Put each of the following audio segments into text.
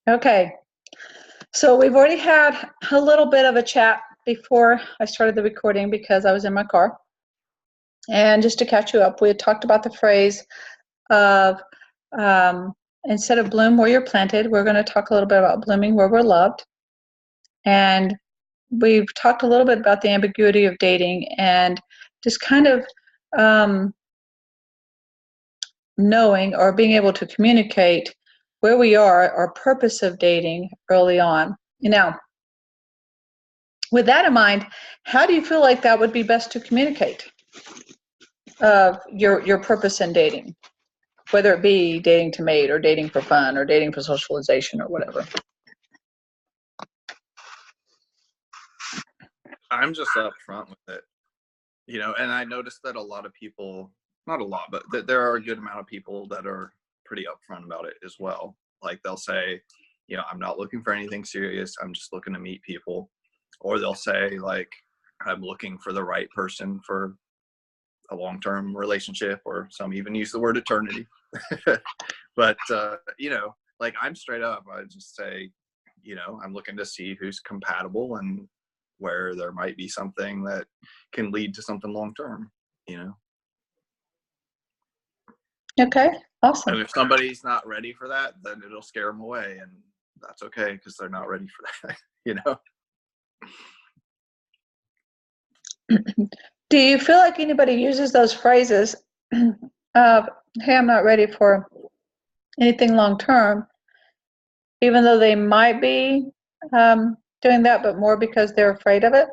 Okay. So we've already had a little bit of a chat before I started the recording because I was in my car. And just to catch you up, we had talked about the phrase of instead of bloom where you're planted, we're going to talk a little bit about blooming where we're loved. And we've talked a little bit about the ambiguity of dating and just kind of knowing or being able to communicate where we are, our purpose of dating early on. Now, with that in mind, how do you feel like that would be best to communicate your purpose in dating, whether it be dating to mate or dating for fun or dating for socialization or whatever? I'm just upfront with it, and I noticed that a lot of people, not a lot, but there are a good amount of people that are pretty upfront about it as well. Like they'll say, I'm not looking for anything serious. I'm just looking to meet people. Or they'll say like, I'm looking for the right person for a long-term relationship, or some even use the word eternity. But, like I'm straight up, I just say, I'm looking to see who's compatible and where there might be something that can lead to something long-term, Okay, awesome. And if somebody's not ready for that, then it'll scare them away, and that's okay because they're not ready for that, Do you feel like anybody uses those phrases of, hey, I'm not ready for anything long term, even though they might be doing that, but more because they're afraid of it,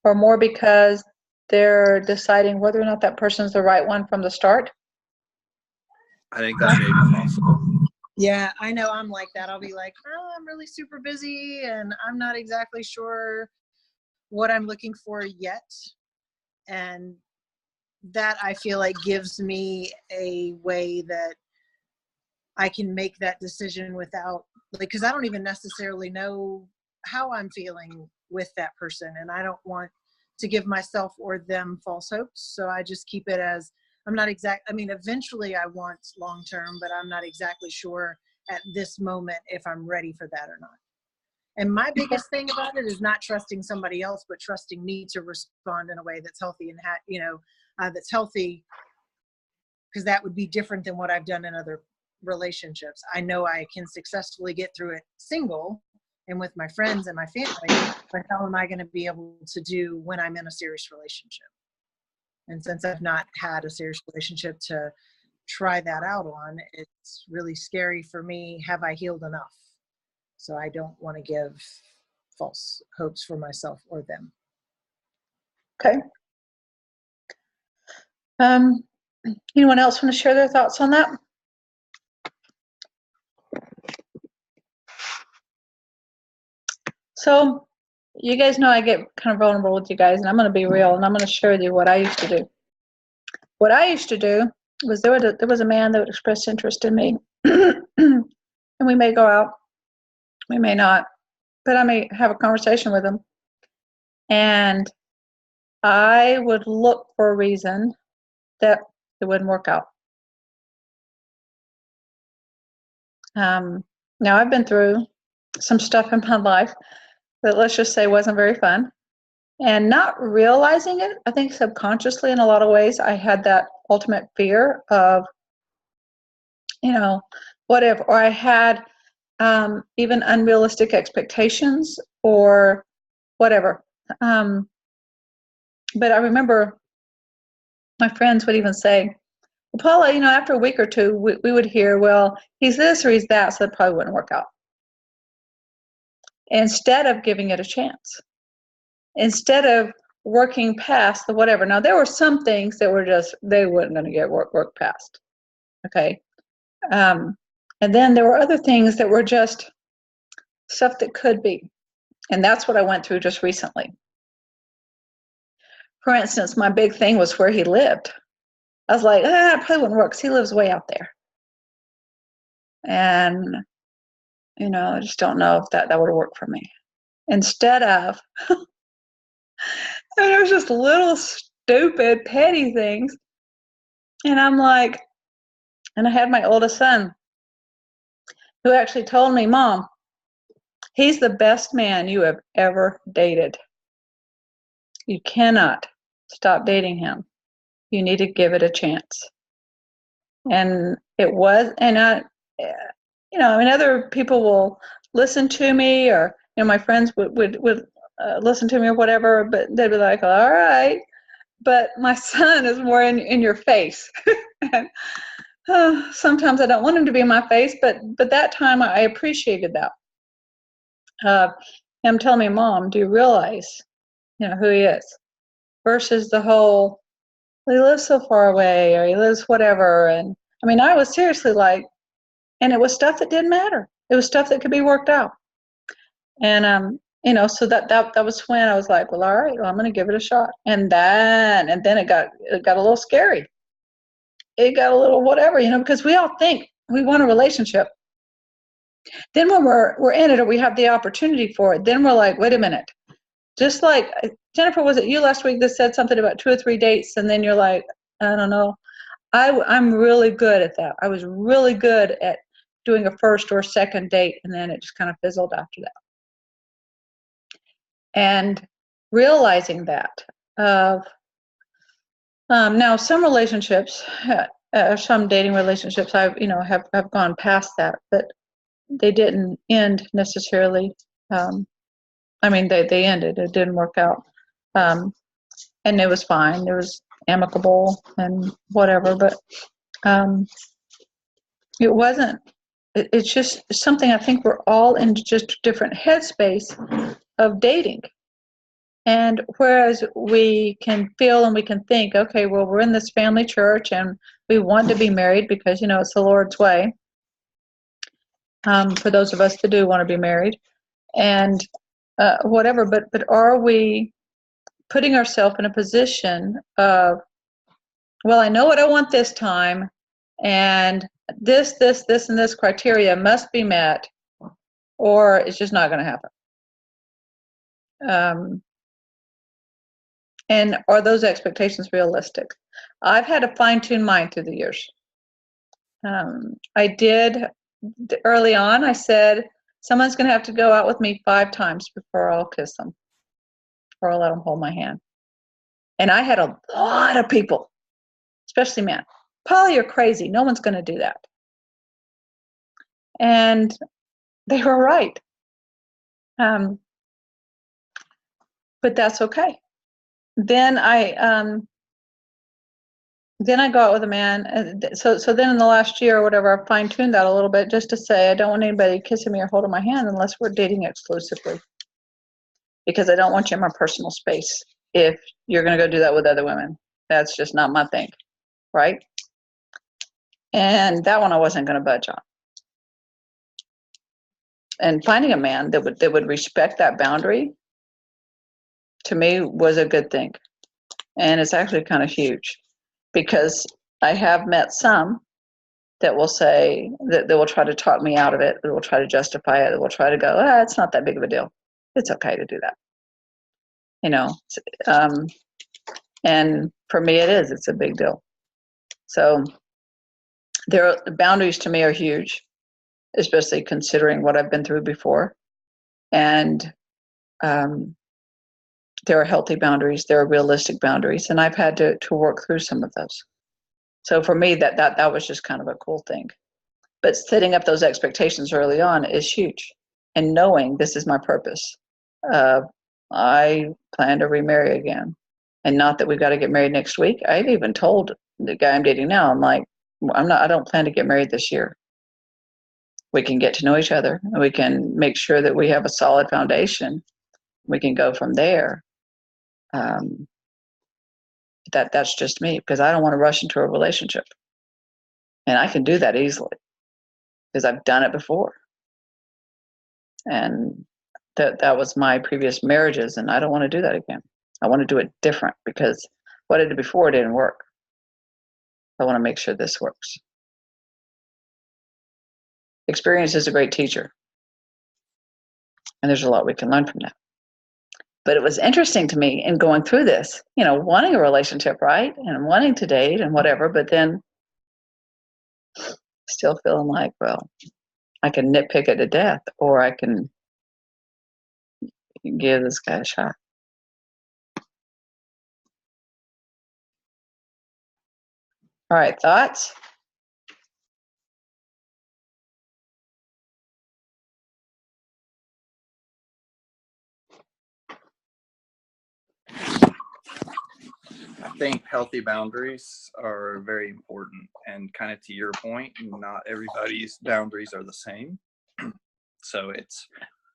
or more because they're deciding whether or not that person's the right one from the start? I think that may be possible. Yeah, I know I'm like that. I'll be like, oh, I'm really super busy and I'm not exactly sure what I'm looking for yet. And that I feel like gives me a way that I can make that decision without, like, because I don't even necessarily know how I'm feeling with that person. And I don't want to give myself or them false hopes. So I just keep it as, I'm not exact. I mean, eventually I want long term, but I'm not exactly sure at this moment if I'm ready for that or not. And my biggest thing about it is not trusting somebody else, but trusting me to respond in a way that's healthy and that's healthy, because that would be different than what I've done in other relationships. I know I can successfully get through it single and with my friends and my family, but how am I going to be able to do when I'm in a serious relationship? And since I've not had a serious relationship to try that out on, it's really scary for me. Have I healed enough? So I don't want to give false hopes for myself or them. Okay. Anyone else want to share their thoughts on that? So you guys know I get kind of vulnerable with you guys, and I'm going to be real, and I'm going to share with you what I used to do. What I used to do was there was a man that would express interest in me, and we may go out, we may not, but I may have a conversation with him, and I would look for a reason that it wouldn't work out. Now I've been through some stuff in my life that, let's just say, wasn't very fun. And not realizing it, I think subconsciously in a lot of ways, I had that ultimate fear of, what if, or I had even unrealistic expectations or whatever. But I remember my friends would even say, well, Paula, after a week or two, we would hear, well, he's this or he's that, so it probably wouldn't work out. Instead of giving it a chance. Instead of working past the whatever. Now, there were some things that were just, they weren't going to get work past. Okay. And then there were other things that were just stuff that could be. And that's what I went through just recently. For instance, my big thing was where he lived. I was like, it probably wouldn't work because he lives way out there. And, I just don't know if that would work for me. Instead of, there was just little stupid, petty things. And I'm like, and I had my oldest son. who actually told me, Mom, he's the best man you have ever dated. You cannot stop dating him. You need to give it a chance. And it was, and I mean, other people will listen to me, or, my friends would listen to me or whatever, but they'd be like, all right. But my son is more in your face. And, sometimes I don't want him to be in my face, but that time I appreciated that. Him telling me, Mom, do you realize, who he is? Versus the whole, he lives so far away, or he lives whatever. And I mean, I was seriously like, and it was stuff that didn't matter. It was stuff that could be worked out. And so that was when I was like, well, all right, well, I'm going to give it a shot. And then it got a little scary. It got a little whatever, because we all think we want a relationship. Then when we're in it, or we have the opportunity for it, then we're like, wait a minute. Just like Jennifer, was it you last week that said something about 2 or 3 dates, and then you're like, I don't know. I'm really good at that. I was really good at doing a first or second date, and then it just kind of fizzled after that. And realizing that now some relationships, some dating relationships, I've have gone past that, but they didn't end necessarily. I mean, they ended. It didn't work out, and it was fine. It was amicable and whatever, but it wasn't. It's just something I think we're all in just different headspace of dating. And whereas we can feel and we can think, okay, well, we're in this family church and we want to be married because, it's the Lord's way. For those of us that do want to be married and whatever, but are we putting ourselves in a position of, well, I know what I want this time, and this, and this criteria must be met, or it's just not going to happen. And are those expectations realistic? I've had to fine-tune mine through the years. I did early on. I said, someone's going to have to go out with me 5 times before I'll kiss them, or I'll let them hold my hand. And I had a lot of people, especially men, Paula, you're crazy. No one's going to do that. And they were right. But that's okay. Then I go out with a man. So then in the last year or whatever, I fine-tuned that a little bit just to say I don't want anybody kissing me or holding my hand unless we're dating exclusively, because I don't want you in my personal space if you're going to go do that with other women. That's just not my thing, right? And that one I wasn't going to budge on. And finding a man that would respect that boundary, to me, was a good thing. And it's actually kind of huge, because I have met some that will say that they will try to talk me out of it, that will try to justify it, that will try to go, it's not that big of a deal. It's okay to do that. And for me it is, it's a big deal. So the boundaries to me are huge, especially considering what I've been through before. And there are healthy boundaries, there are realistic boundaries, and I've had to work through some of those. So for me, that was just kind of a cool thing. But setting up those expectations early on is huge. And knowing this is my purpose. I plan to remarry again. And not that we've got to get married next week. I've even told the guy I'm dating now, I'm like, I don't plan to get married this year. We can get to know each other, and we can make sure that we have a solid foundation. We can go from there. That's just me, because I don't want to rush into a relationship. And I can do that easily, because I've done it before. And that was my previous marriages, and I don't want to do that again. I want to do it different, because what I did before didn't work. I want to make sure this works. Experience is a great teacher, and there's a lot we can learn from that. But it was interesting to me in going through this, wanting a relationship, right? And wanting to date and whatever, but then still feeling like, well, I can nitpick it to death, or I can give this guy a shot. All right, thoughts? I think healthy boundaries are very important, and kind of to your point, not everybody's boundaries are the same. So it's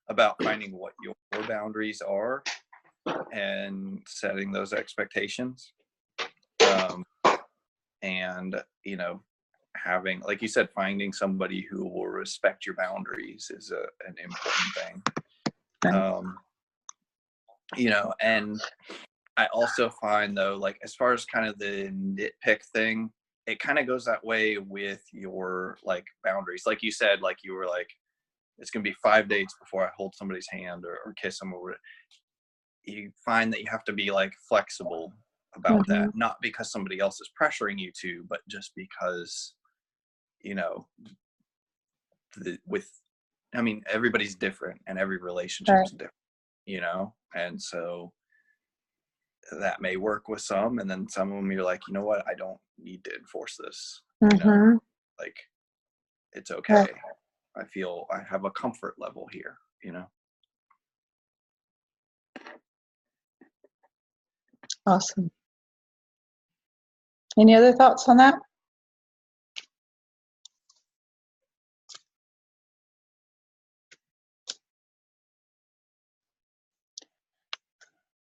about finding what your boundaries are and setting those expectations. And, you know, having, like you said, finding somebody who will respect your boundaries is an important thing. You know, and I also find though, like as far as kind of the nitpick thing, it kind of goes that way with your like boundaries. Like you said, like you were like, it's gonna be 5 dates before I hold somebody's hand or kiss them, or you find that you have to be like flexible about that, not because somebody else is pressuring you to, but just because, you know, I mean, everybody's different and every relationship is different, you know, and so that may work with some, and then some of them you're like, you know what, I don't need to enforce this. You know, like it's okay. I feel I have a comfort level here, you know. Awesome. Any other thoughts on that?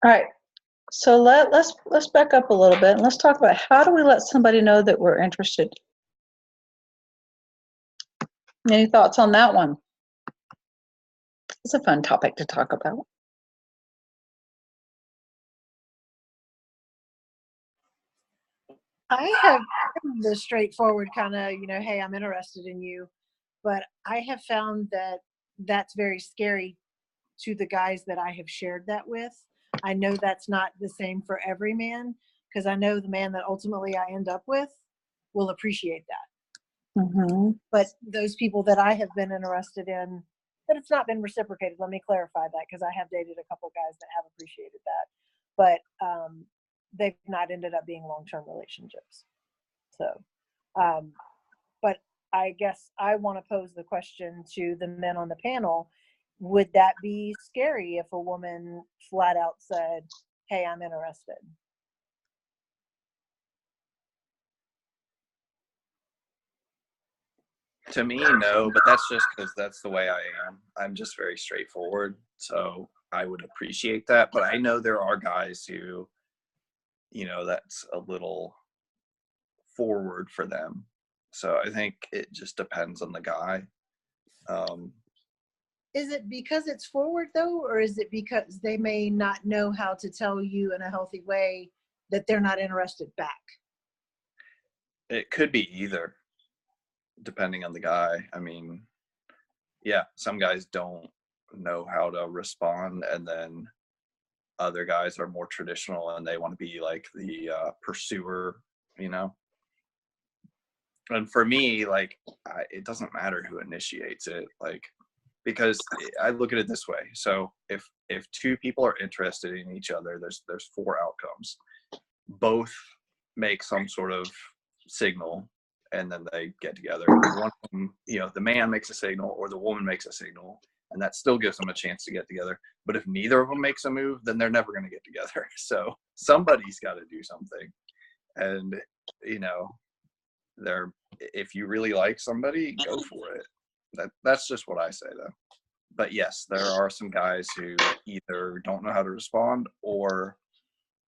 All right. So let's back up a little bit and let's talk about how do we let somebody know that we're interested? Any thoughts on that one? It's a fun topic to talk about. I have the straightforward kind of, you know, hey, I'm interested in you. But I have found that that's very scary to the guys that I have shared that with. I know that's not the same for every man, because I know the man that ultimately I end up with will appreciate that. But those people that I have been interested in, that it's not been reciprocated, let me clarify that, because I have dated a couple guys that have appreciated that. But they've not ended up being long-term relationships. So, but I guess I want to pose the question to the men on the panel. Would that be scary if a woman flat out said, hey, I'm interested? To me, no, but that's just because that's the way I am. I'm just very straightforward. So I would appreciate that. But I know there are guys who, you know, that's a little forward for them. So I think it just depends on the guy. Is it because it's forward though, or is it because they may not know how to tell you in a healthy way that they're not interested back? It could be either, depending on the guy. I mean, yeah, some guys don't know how to respond, and then other guys are more traditional and they want to be like the pursuer, you know. And for me, like, it doesn't matter who initiates it, like, because I look at it this way. So if two people are interested in each other, there's 4 outcomes. Both make some sort of signal, and then they get together. One of them, you know, the man makes a signal or the woman makes a signal, and that still gives them a chance to get together. But if neither of them makes a move, then they're never going to get together. So somebody's got to do something. And, you know, if you really like somebody, go for it. That's just what I say, though. But yes, there are some guys who either don't know how to respond or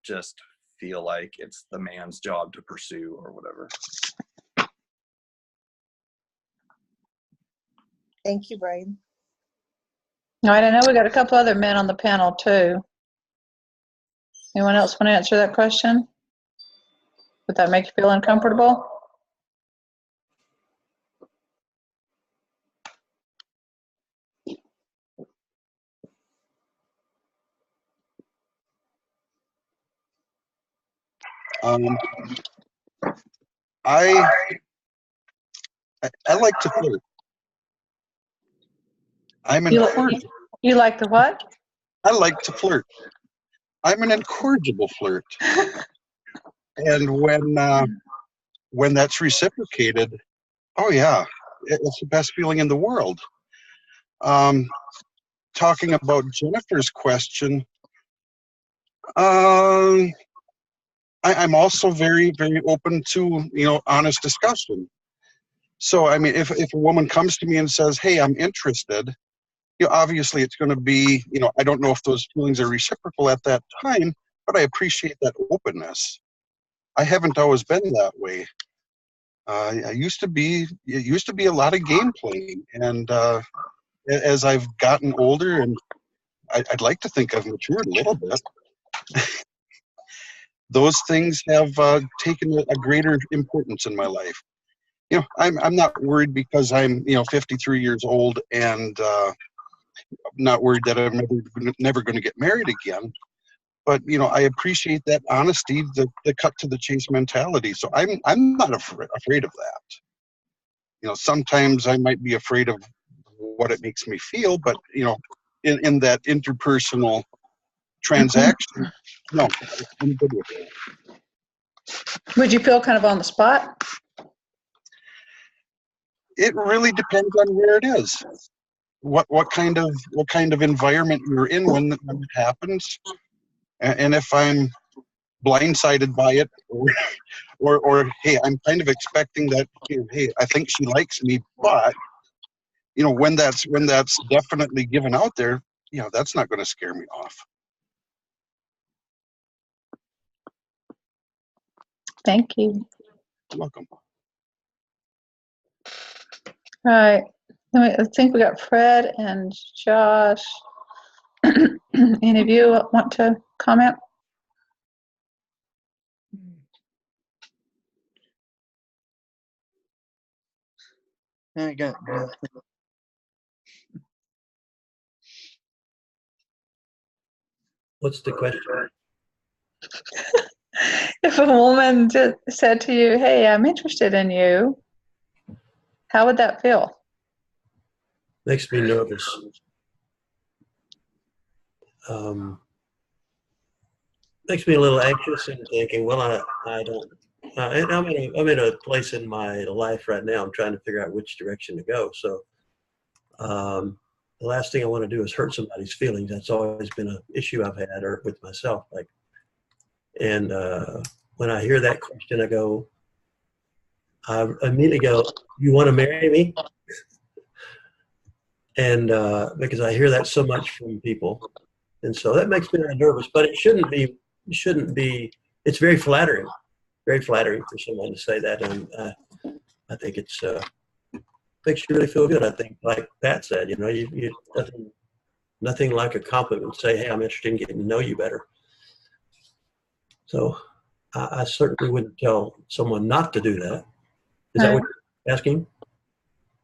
just feel like it's the man's job to pursue or whatever. Thank you, Brian. All right, I know we got a couple other men on the panel too. Anyone else want to answer that question? Would that make you feel uncomfortable? I like to flirt. I'm You, incorrigible. you like the what? I like to flirt. I'm an incorrigible flirt. And when that's reciprocated, oh yeah, it's the best feeling in the world. Talking about Jennifer's question, I'm also very, very open to, honest discussion. So, I mean, if a woman comes to me and says, hey, I'm interested, obviously it's going to be, I don't know if those feelings are reciprocal at that time, but I appreciate that openness. I haven't always been that way. It used to be a lot of game playing. And as I've gotten older, and I'd like to think I've matured a little bit, those things have taken a greater importance in my life. I'm not worried because I'm 53 years old and not worried that I'm never going to get married again. But I appreciate that honesty, the cut to the chase mentality. So I'm not afraid of that. Sometimes I might be afraid of what it makes me feel, but in that interpersonal transaction, no, I'm good with it. Would you feel kind of on the spot? It really depends on where it is. What kind of environment you're in when it happens, and if I'm blindsided by it, or hey, I'm kind of expecting that, hey, I think she likes me, but when that's definitely given out there, that's not going to scare me off. Thank you. You're welcome. All right. I think we got Fred and Josh. Any of you want to comment? I got nothing. What's the question? If a woman just said to you, hey, I'm interested in you, how would that feel? Makes me nervous. Makes me a little anxious and thinking, well, I don't. And I'm in a place in my life right now. I'm trying to figure out which direction to go. So the last thing I want to do is hurt somebody's feelings. That's always been an issue I've had, or with myself. And when I hear that question, I immediately go, "You want to marry me?" And because I hear that so much from people, and so that makes me nervous. But it shouldn't be. It shouldn't be. It's very flattering for someone to say that, and I think it's makes you really feel good. I think, like Pat said, you nothing like a compliment. Say, hey, I'm interested in getting to know you better. So I certainly wouldn't tell someone not to do that. Is that what you're asking?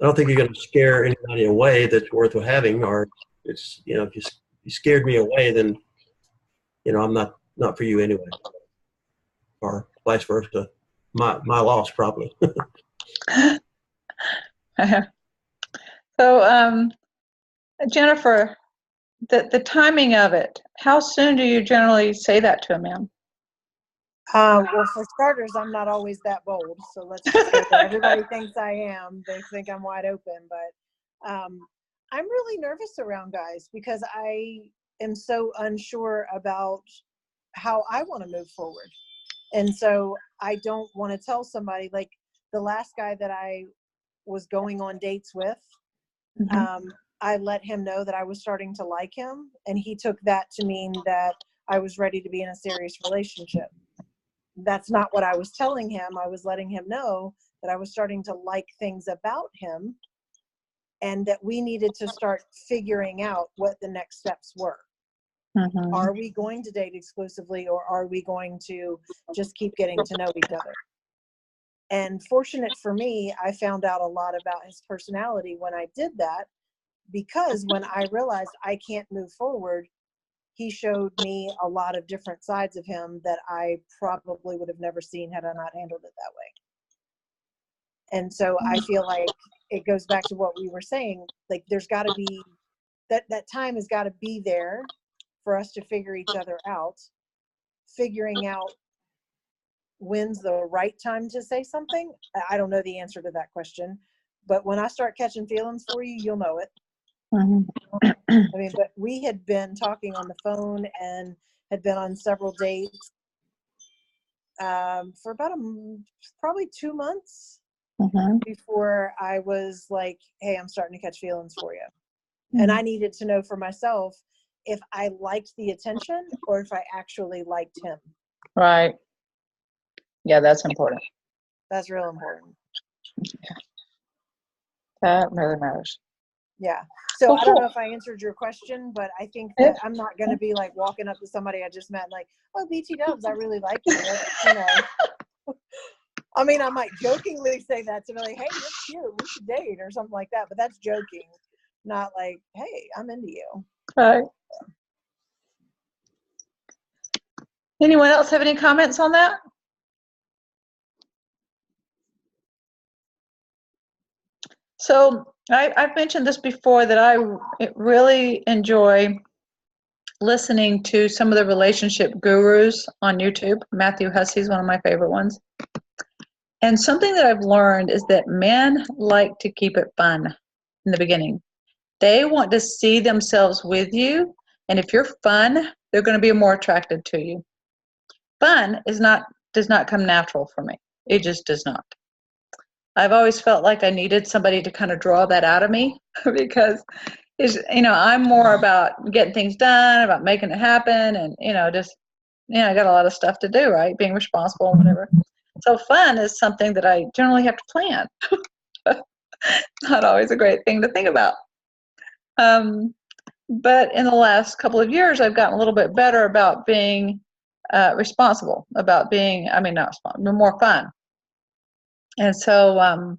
I don't think you're going to scare anybody away that's worth having, or it's, if you scared me away, then, I'm not for you anyway, or vice versa. My loss, probably. So, Jennifer, the timing of it, how soon do you generally say that to a man? Well, for starters, I'm not always that bold. So let's just say that everybody thinks I am. They think I'm wide open. But I'm really nervous around guys because I am so unsure about how I want to move forward. And so I don't want to tell somebody, like the last guy that I was going on dates with, I let him know that I was starting to like him. And he took that to mean that I was ready to be in a serious relationship. That's not what I was telling him. I was letting him know that I was starting to like things about him and that we needed to start figuring out what the next steps were. Are we going to date exclusively, or are we going to just keep getting to know each other? And fortunate for me, I found out a lot about his personality when I did that, because when I realized I can't move forward, he showed me a lot of different sides of him that I probably would have never seen had I not handled it that way. And so I feel like it goes back to what we were saying, like there's got to be that time has got to be there for us to figure each other out. Figuring out when's the right time to say something, I don't know the answer to that question, but when I start catching feelings for you, you'll know it. I mean, but we had been talking on the phone and had been on several dates for about probably 2 months before I was like, hey, I'm starting to catch feelings for you. And I needed to know for myself if I liked the attention or if I actually liked him. Right. Yeah, that's important. That's real important. That really matters. Yeah. So Well, I don't cool. know if I answered your question, but I think that I'm not going to be like walking up to somebody I just met like, oh, BT Dubs, I really like you. You know, I mean, I might jokingly say that to be like, hey, you're cute, we should date or something like that. But that's joking, not like, hey, I'm into you. Right. Anyone else have any comments on that? So I've mentioned this before that I really enjoy listening to some of the relationship gurus on YouTube. Matthew Hussey's one of my favorite ones. And something that I've learned is that men like to keep it fun in the beginning. They want to see themselves with you, and if you're fun, they're going to be more attracted to you. Fun does not come natural for me. It just does not. I've always felt like I needed somebody to kind of draw that out of me because I'm more about getting things done, about making it happen, and I got a lot of stuff to do, right? Being responsible and whatever. So fun is something that I generally have to plan. Not always a great thing to think about. But in the last couple of years, I've gotten a little bit better about being responsible, about being, not responsible, but more fun. And so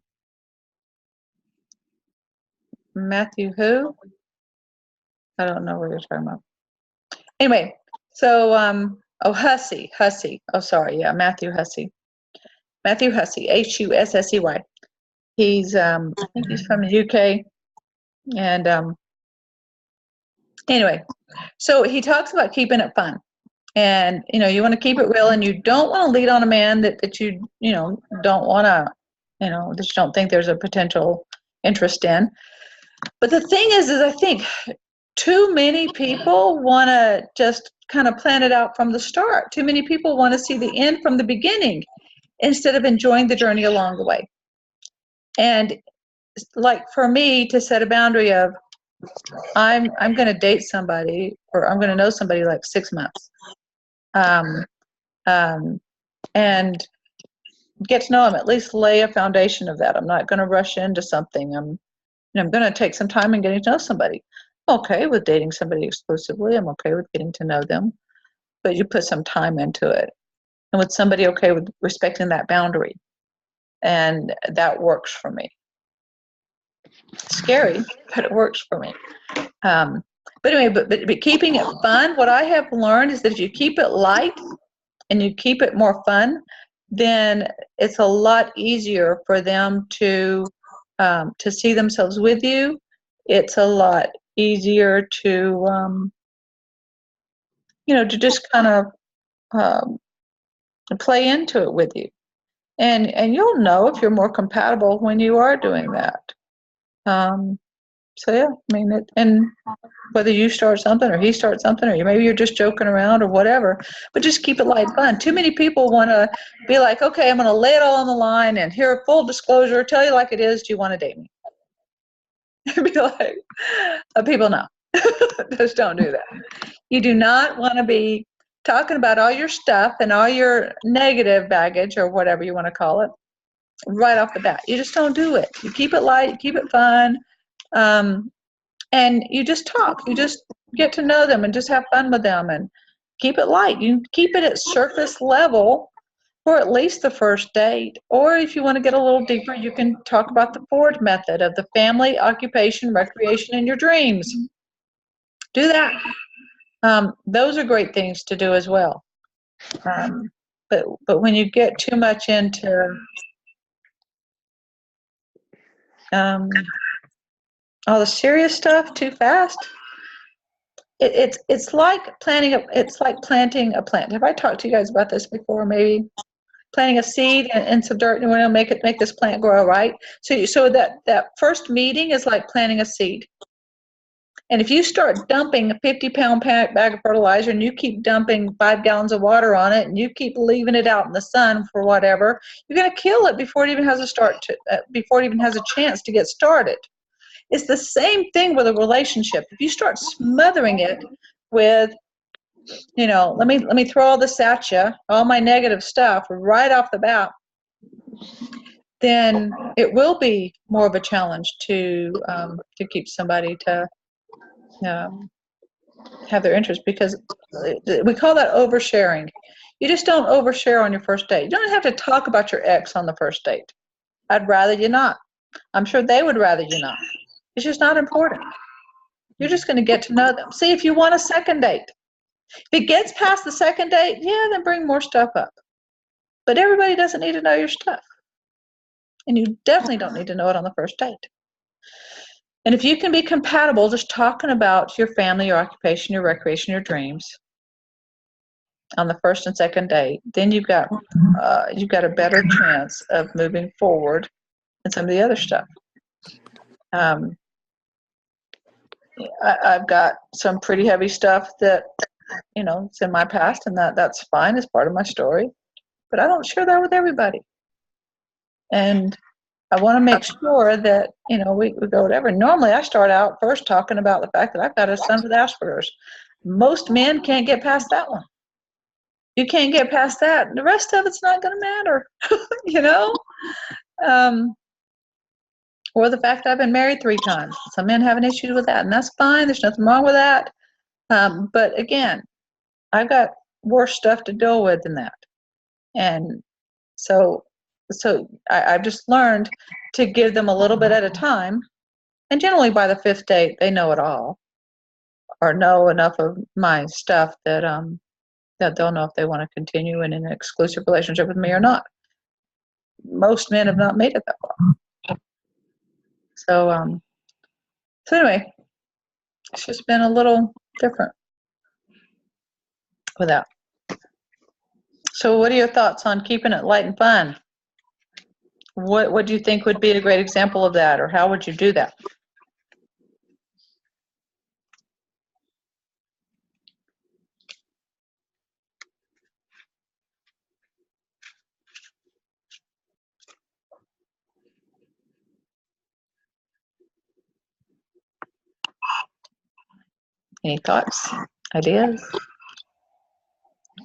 Matthew who? I don't know what you're talking about. Anyway, so Hussey. Oh, sorry, yeah, Matthew Hussey. Matthew Hussey, Hussey. He's I think he's from the UK, and anyway, so he talks about keeping it fun, and you want to keep it real, and you don't want to lead on a man that you don't want to that you don't think there's a potential interest in. But the thing is I think too many people want to just kind of plan it out from the start. Too many people want to see the end from the beginning instead of enjoying the journey along the way. And like for me to set a boundary of I'm going to date somebody or I'm going to know somebody like 6 months, and get to know them, at least lay a foundation of that. I'm not going to rush into something. I'm going to take some time in getting to know somebody. I'm okay with dating somebody exclusively. I'm okay with getting to know them, but you put some time into it. And with somebody okay with respecting that boundary. And that works for me. It's scary, but it works for me. But anyway, but keeping it fun, what I have learned is that if you keep it light and you keep it more fun, then it's a lot easier for them to see themselves with you. It's a lot easier to to just kind of play into it with you, and you'll know if you're more compatible when you are doing that. So yeah, and whether you start something or he starts something, or maybe you're just joking around or whatever, but just keep it light fun. Too many people want to be like, okay, I'm going to lay it all on the line and here, full disclosure, tell you like it is. Do you want to date me? Be like, people know. Just don't do that. You do not want to be talking about all your stuff and all your negative baggage or whatever you want to call it right off the bat. You just don't do it. You keep it light, keep it fun, and you just talk. You just get to know them and just have fun with them and keep it light. You keep it at surface level for at least the first date. Or if you want to get a little deeper, you can talk about the F.O.R.D method of the family, occupation, recreation, and your dreams. Do that. Those are great things to do as well. But when you get too much into all the serious stuff too fast. It's like planting a plant. Have I talked to you guys about this before? Maybe planting a seed in some dirt and we'll make this plant grow, right? So that first meeting is like planting a seed. And if you start dumping a 50-pound bag of fertilizer and you keep dumping 5 gallons of water on it and you keep leaving it out in the sun for whatever, you're going to kill it before it even has a chance to get started. It's the same thing with a relationship. If you start smothering it with, let me throw all this at you, all my negative stuff right off the bat, then it will be more of a challenge to keep somebody to have their interest, because we call that oversharing. You just don't overshare on your first date. You don't have to talk about your ex on the first date. I'd rather you not. I'm sure they would rather you not. It's just not important. You're just going to get to know them. See if you want a second date. If it gets past the second date, then bring more stuff up. But everybody doesn't need to know your stuff. And you definitely don't need to know it on the first date. And if you can be compatible just talking about your family, your occupation, your recreation, your dreams on the first and second date, then you've got a better chance of moving forward than some of the other stuff. I've got some pretty heavy stuff that, it's in my past, and that's fine as part of my story. But I don't share that with everybody. And I want to make sure that, we go whatever. Normally, I start out first talking about the fact that I've got a son with Asperger's. Most men can't get past that one. You can't get past that. The rest of it's not going to matter, Or the fact that I've been married 3 times. Some men have an issue with that, and that's fine. There's nothing wrong with that. But again, I've got worse stuff to deal with than that. And so I've just learned to give them a little bit at a time. And generally by the 5th date, they know it all, or know enough of my stuff that they'll know if they want to continue in an exclusive relationship with me or not. Most men have not made it that far. So anyway, it's just been a little different with that. So what are your thoughts on keeping it light and fun? What do you think would be a great example of that, or how would you do that? Any thoughts, ideas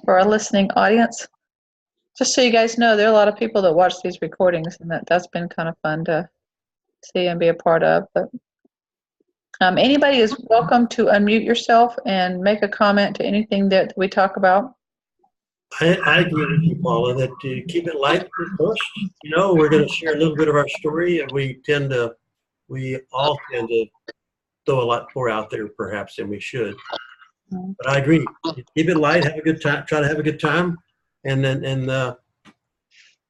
for our listening audience? Just so you guys know, there are a lot of people that watch these recordings, and that's been kind of fun to see and be a part of. But anybody is welcome to unmute yourself and make a comment to anything that we talk about. I agree with you, Paula, that to keep it light first. We're going to share a little bit of our story, and we all tend to throw a lot more out there, perhaps, than we should. But I agree. Keep it light, have a good time, try to have a good time, and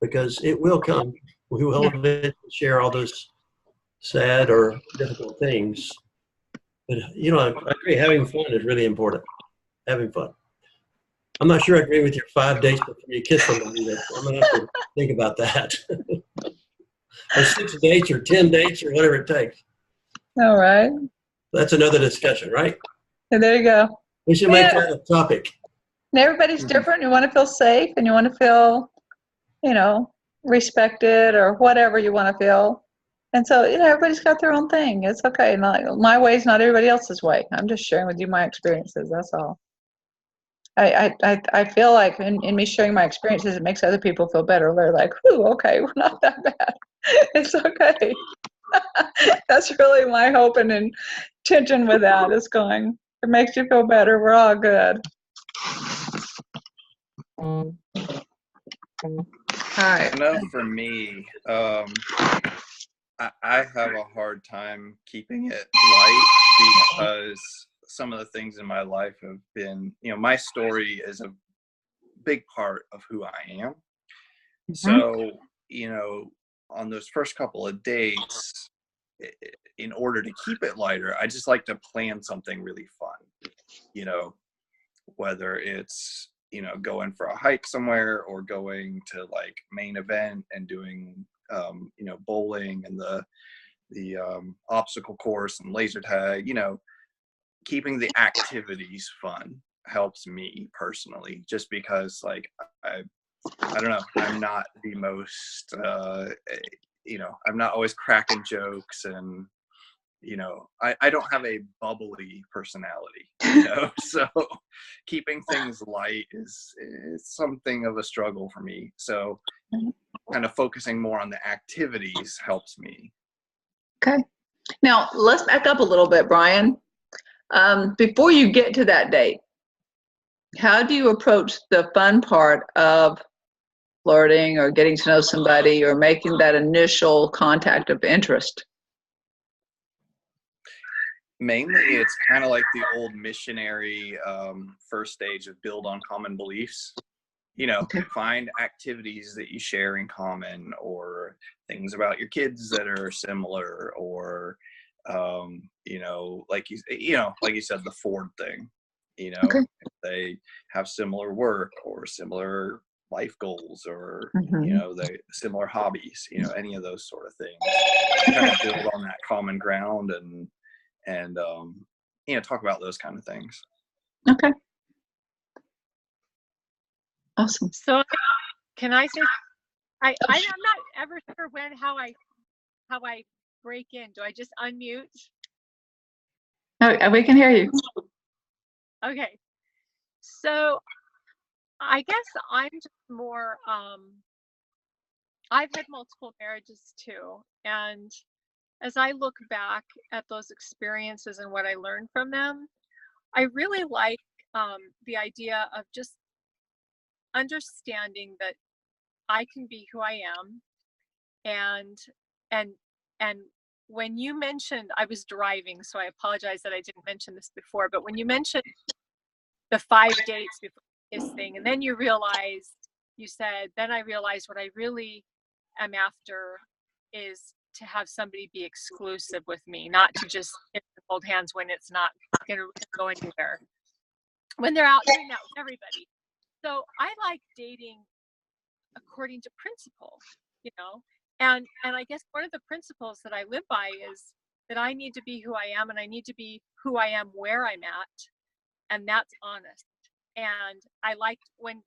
because it will come. We will eventually share all those sad or difficult things. But I agree. Having fun is really important. Having fun. I'm not sure I agree with your 5 dates before you kiss somebody. I'm gonna have to think about that. Or 6 dates, or 10 dates, or whatever it takes. All right. That's another discussion, right? And there you go. We should make that a topic. And everybody's different. You want to feel safe, and you want to feel, respected, or whatever you want to feel. And so, everybody's got their own thing. It's okay. My way is not everybody else's way. I'm just sharing with you my experiences. That's all. I feel like in me sharing my experiences, it makes other people feel better. They're like, "Whew, okay, we're not that bad. It's okay." That's really my hope and intention with that. Is going, it makes you feel better. We're all good. Hi. I know for me, I have a hard time keeping it light because some of the things in my life have been, my story is a big part of who I am. So, on those first couple of dates, in order to keep it lighter, I just like to plan something really fun, you know, whether it's, you know, going for a hike somewhere or going to like main event and doing, you know, bowling and the obstacle course and laser tag, you know, keeping the activities fun helps me personally, just because like I don't know, I'm not the most you know, I'm not always cracking jokes, and you know, I don't have a bubbly personality, you know, so keeping things light is something of a struggle for me. So kind of focusing more on the activities helps me. Okay. Now let's back up a little bit, Brian. Before you get to that date, how do you approach the fun part of flirting or getting to know somebody or making that initial contact of interest? Mainly, it's kind of like the old missionary first stage of build on common beliefs. You know, Okay. find activities that you share in common, or things about your kids that are similar, or you know, like you know, like you said, the Ford thing. You know, Okay. if they have similar work or similar life goals, or Mhm. you know, they similar hobbies. You know, any of those sort of things. Kind of build on that common ground and you know, talk about those kind of things. Okay. Awesome. So can I say, I'm not ever sure how I break in. Do I just unmute? Oh, we can hear you. Okay. So I guess I'm just more, I've had multiple marriages too. And as I look back at those experiences and what I learned from them, I really like the idea of just understanding that I can be who I am. And and and when you mentioned, I was driving, so I apologize that I didn't mention this before, but when you mentioned the 5 dates before this thing, and then you said, then I realized what I really am after is to have somebody be exclusive with me, not to just hold hands when it's not going to go anywhere, when they're out doing that with everybody. So I like dating according to principle, you know, and I guess one of the principles that I live by is that I need to be who I am, and I need to be who I am where I'm at, and that's honest. And I liked when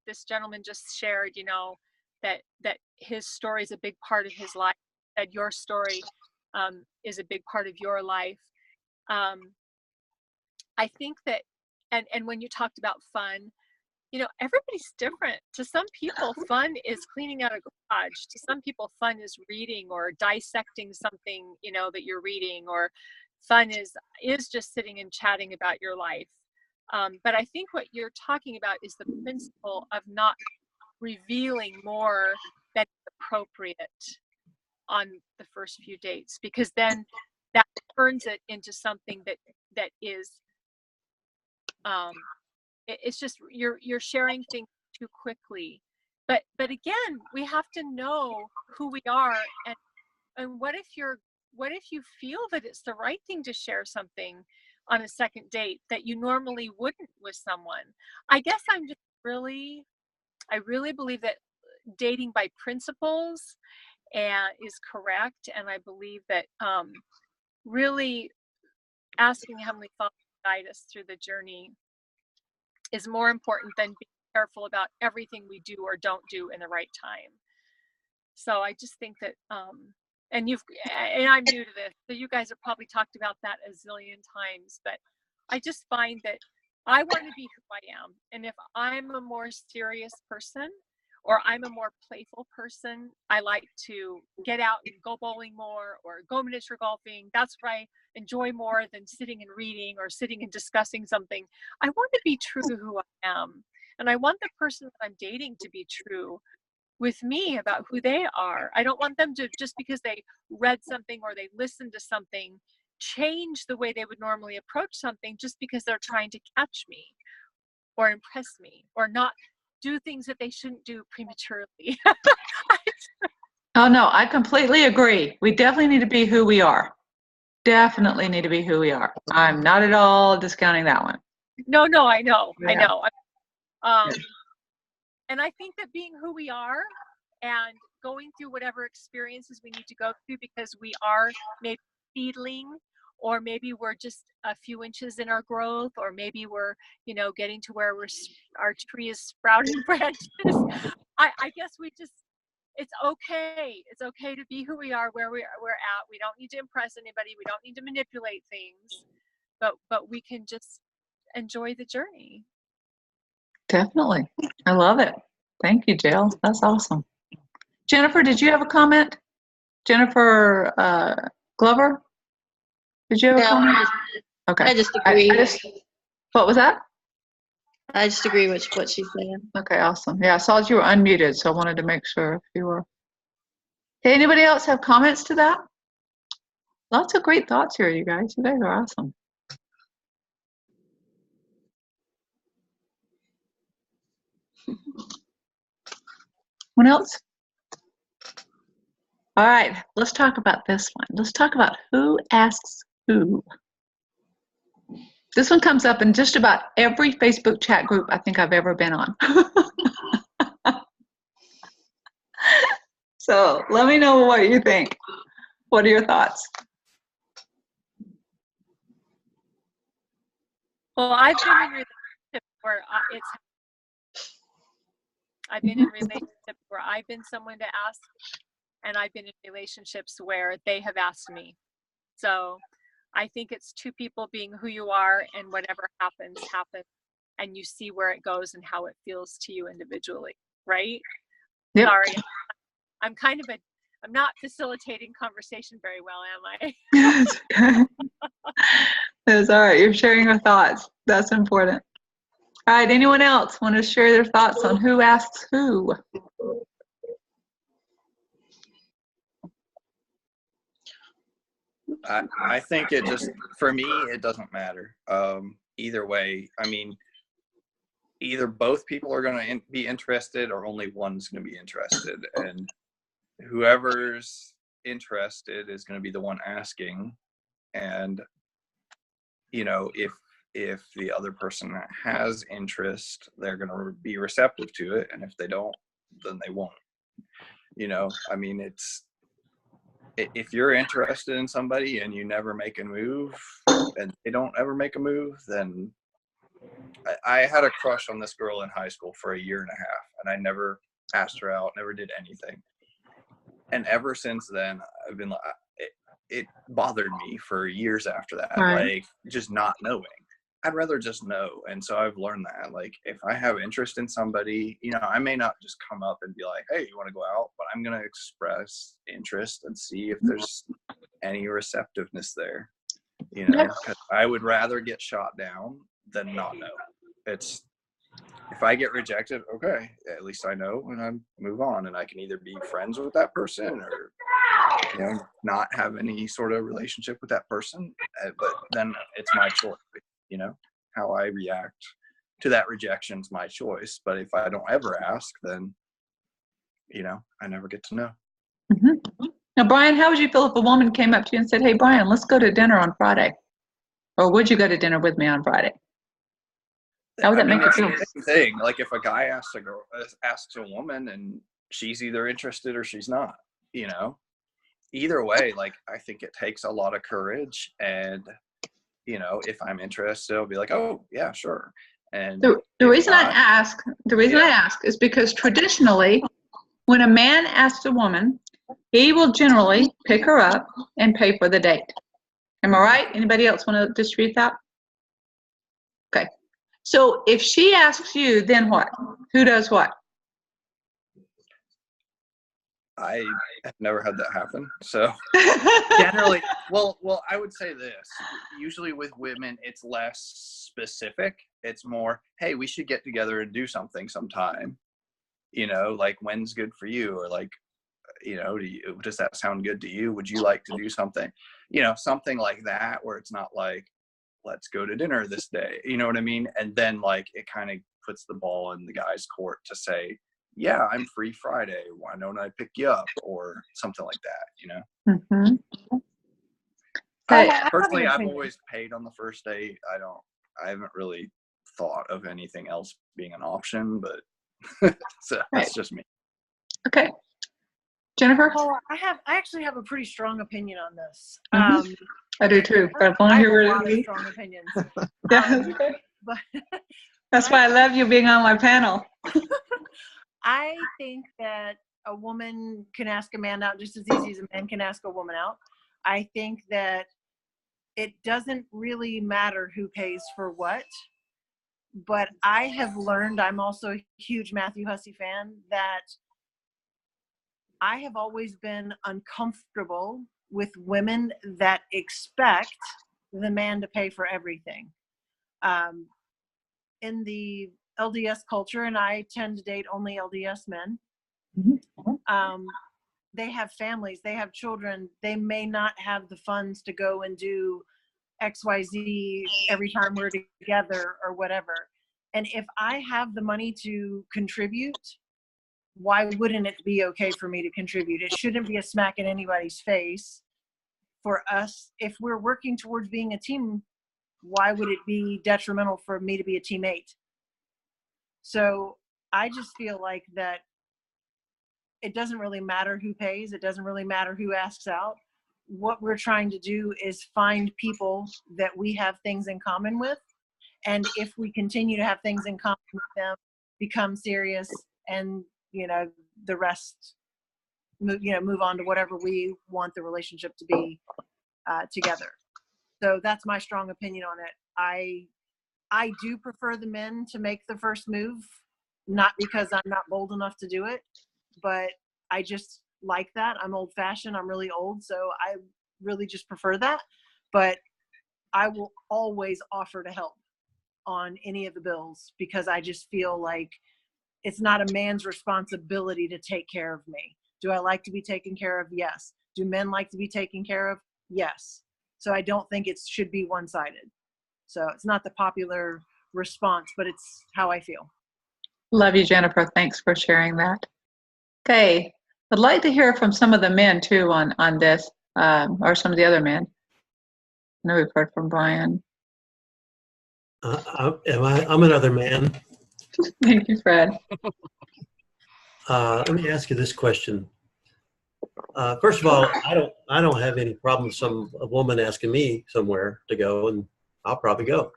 this gentleman just shared, you know, that his story is a big part of his life, that your story is a big part of your life. I think that, and when you talked about fun, you know, everybody's different. To some people, fun is cleaning out a garage. To some people, fun is reading or dissecting something, you know, that you're reading, or fun is just sitting and chatting about your life. But I think what you're talking about is the principle of not revealing more than appropriate on the first few dates, because then that turns it into something that is it's just you're sharing things too quickly. But again, we have to know who we are, and what if you feel that it's the right thing to share something on a second date that you normally wouldn't with someone. I guess I really believe that dating by principles is correct, and I believe that really asking Heavenly Father to guide us through the journey is more important than being careful about everything we do or don't do in the right time. So I just think that and I'm new to this, so you guys have probably talked about that a zillion times, but I just find that I want to be who I am. And if I'm a more serious person, or I'm a more playful person, I like to get out and go bowling more or go miniature golfing. That's what I enjoy more than sitting and reading or sitting and discussing something. I want to be true to who I am. And I want the person that I'm dating to be true with me about who they are. I don't want them to, just because they read something or they listened to something, change the way they would normally approach something just because they're trying to catch me or impress me, or not do things that they shouldn't do prematurely. Oh, no, I completely agree. We definitely need to be who we are. Definitely need to be who we are. I'm not at all discounting that one. No, I know. Yeah. I know. Um, and I think that being who we are and going through whatever experiences we need to go through, because we are maybe seedling, or maybe we're just a few inches in our growth, or maybe we're, getting to where our tree is sprouting branches. I guess it's okay. It's okay to be who we are, where we're at. We don't need to impress anybody. We don't need to manipulate things, but we can just enjoy the journey. Definitely. I love it. Thank you, Jill. That's awesome. Jennifer, did you have a comment? Jennifer Glover? Did you have a No, comment? Okay. I just agree. What was that? I just agree with what she's saying. Okay, awesome. Yeah, I saw that you were unmuted, so I wanted to make sure if you were. Okay, anybody else have comments to that? Lots of great thoughts here, you guys. You guys are awesome. What else? All right, let's talk about this one. Let's talk about who asks who. This one comes up in just about every Facebook chat group I think I've ever been on. So let me know what you think. What are your thoughts? Well, I've been in relationships where I've been in relationships where I've been someone to ask, and I've been in relationships where they have asked me. So I think it's two people being who you are, and whatever happens, and you see where it goes and how it feels to you individually, right? Yep. Sorry, I'm not facilitating conversation very well, am I? It's all right. You're sharing your thoughts. That's important. All right. Anyone else want to share their thoughts on who asks who? I think it just, for me, it doesn't matter. Either way, I mean, either both people are going to be interested, or only one's going to be interested. And whoever's interested is going to be the one asking. And, if the other person has interest, they're going to be receptive to it. And if they don't, then they won't. I mean, if you're interested in somebody and you never make a move, and they don't ever make a move, then I had a crush on this girl in high school for a year and a half, and I never asked her out, never did anything. And ever since then, I've been like, it bothered me for years after that, Right. like just not knowing. I'd rather just know. And so I've learned that, like, if I have interest in somebody, I may not just come up and be like, hey, you want to go out? But I'm going to express interest and see if there's any receptiveness there, because I would rather get shot down than not know. If I get rejected, okay, at least I know, and I move on, and I can either be friends with that person or, not have any sort of relationship with that person. But then it's my choice. How I react to that rejection is my choice. But if I don't ever ask, then, I never get to know. Mm-hmm. Now, Brian, how would you feel if a woman came up to you and said, hey, Brian, let's go to dinner on Friday? Or would you go to dinner with me on Friday? How would that make you feel? It's the same thing. Like if a guy asks a woman, and she's either interested or she's not, either way, like, I think it takes a lot of courage. And, if I'm interested, I'll be like, oh yeah, sure. And the reason I ask is because traditionally, when a man asks a woman, he will generally pick her up and pay for the date. Am I right? Anybody else want to dispute that? Okay. So if she asks you, then what? Who does what? I have never had that happen. So generally, well, I would say this. Usually with women, it's less specific. It's more, hey, we should get together and do something sometime. Like, when's good for you? Or like, does that sound good to you? Would you like to do something? Something like that, where it's not like, let's go to dinner this day. You know what I mean? And then, like, it kind of puts the ball in the guy's court to say, yeah, I'm free Friday. Why don't I pick you up? Or something like that, you know? Mm-hmm. Paula, Hey, I have an Personally, I've opinion. always paid on the first date. I haven't really thought of anything else being an option, but so that's just me. okay. Jennifer? Paula, I actually have a pretty strong opinion on this. Mhm. I do too, but I want I to have hear a what lot it of is. strong opinions. Yeah. But That's why I love you being on my panel. I think that a woman can ask a man out just as easy as a man can ask a woman out. I think that it doesn't really matter who pays for what, but I have learned, I'm also a huge Matthew Hussey fan, that I have always been uncomfortable with women that expect the man to pay for everything. In the LDS culture, and I tend to date only LDS men, they have families, they have children, they may not have the funds to go and do XYZ every time we're together or whatever. And if I have the money to contribute, why wouldn't it be okay for me to contribute? It shouldn't be a smack in anybody's face for us. If we're working towards being a team, why would it be detrimental for me to be a teammate? So I just feel like that it doesn't really matter who pays. It doesn't really matter who asks out. What we're trying to do is find people that we have things in common with. And if we continue to have things in common with them, become serious, and, you know, the rest, move on to whatever we want the relationship to be together. So that's my strong opinion on it. I do prefer the men to make the first move, not because I'm not bold enough to do it, but I just like that. I'm old fashioned. I'm really old. So I really just prefer that. But I will always offer to help on any of the bills, because I just feel like it's not a man's responsibility to take care of me. Do I like to be taken care of? Yes. Do men like to be taken care of? Yes. So I don't think it should be one-sided. So it's not the popular response, but it's how I feel. Love you, Jennifer. Thanks for sharing that. Okay. I'd like to hear from some of the men too on this, or some of the other men. I know we've heard from Brian. I'm another man. Thank you, Fred. Let me ask you this question. First of all, I don't have any problem with a woman asking me somewhere to go, and I'll probably go.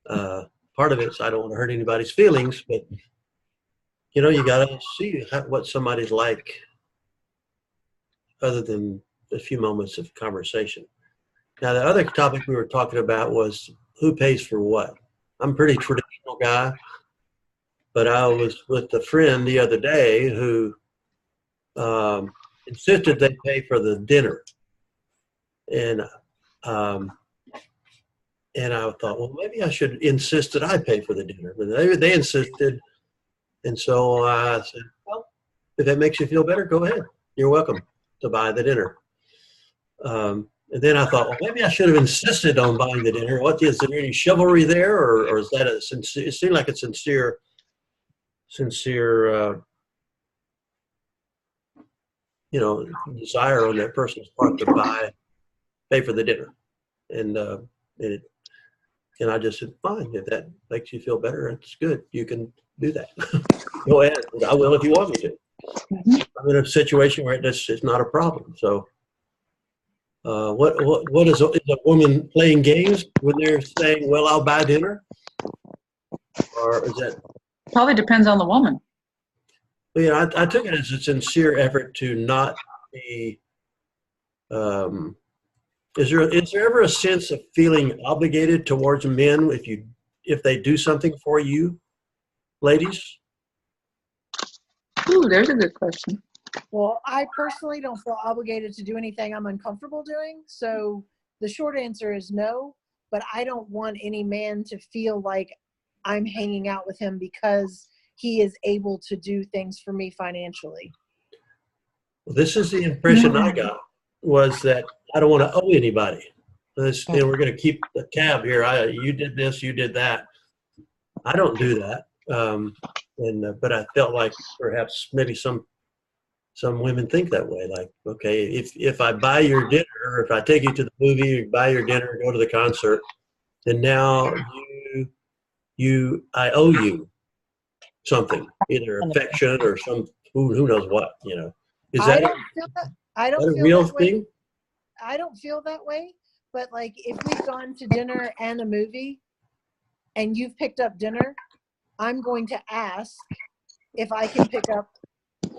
Part of it is I don't want to hurt anybody's feelings, but you got to see what somebody's like other than a few moments of conversation. Now, the other topic we were talking about was who pays for what. I'm a pretty traditional guy, but I was with a friend the other day who insisted they pay for the dinner. And I thought, well, maybe I should insist that I pay for the dinner. But they insisted. And so I said, well, if that makes you feel better, go ahead. You're welcome to buy the dinner. And then I thought, well, maybe I should have insisted on buying the dinner. Is there any chivalry there, or is that a sincere? It seemed like a sincere, desire on that person's part to pay for the dinner. And I just said, fine, if that makes you feel better, it's good. You can do that. Go ahead. I will if you want me to. I'm in a situation where it's not a problem. So. What is a woman playing games when they're saying, well, I'll buy dinner? Or is that? Probably depends on the woman. Well, I took it as a sincere effort to not be, is there ever a sense of feeling obligated towards men if they do something for you, ladies? Ooh, there's a good question. Well, I personally don't feel obligated to do anything I'm uncomfortable doing. So the short answer is no, but I don't want any man to feel like I'm hanging out with him because he is able to do things for me financially. Well, this is the impression I got, was that I don't want to owe anybody. We're going to keep the tab here. You did this, you did that. I don't do that. And but I felt like perhaps maybe some women think that way. Like, okay, if I buy your dinner, or if I take you to the movie, or buy your dinner, go to the concert, then now I owe you something, either affection or some who knows what. Is I that don't feel that. I don't a feel real that way. thing? I don't feel that way. But like, if we've gone to dinner and a movie, and you've picked up dinner, I'm going to ask if I can pick up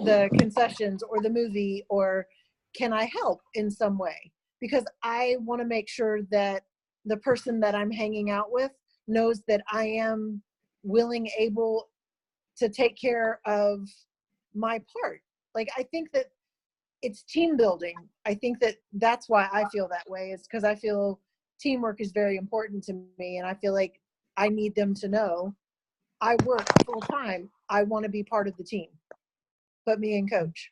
the concessions or the movie, or can I help in some way? Because I want to make sure that the person that I'm hanging out with knows that I am willing, able to take care of my part. Like, I think that it's team building. I think that that's why I feel that way, is because I feel teamwork is very important to me, and I feel like I need them to know I work full time. I want to be part of the team. Put me in, coach.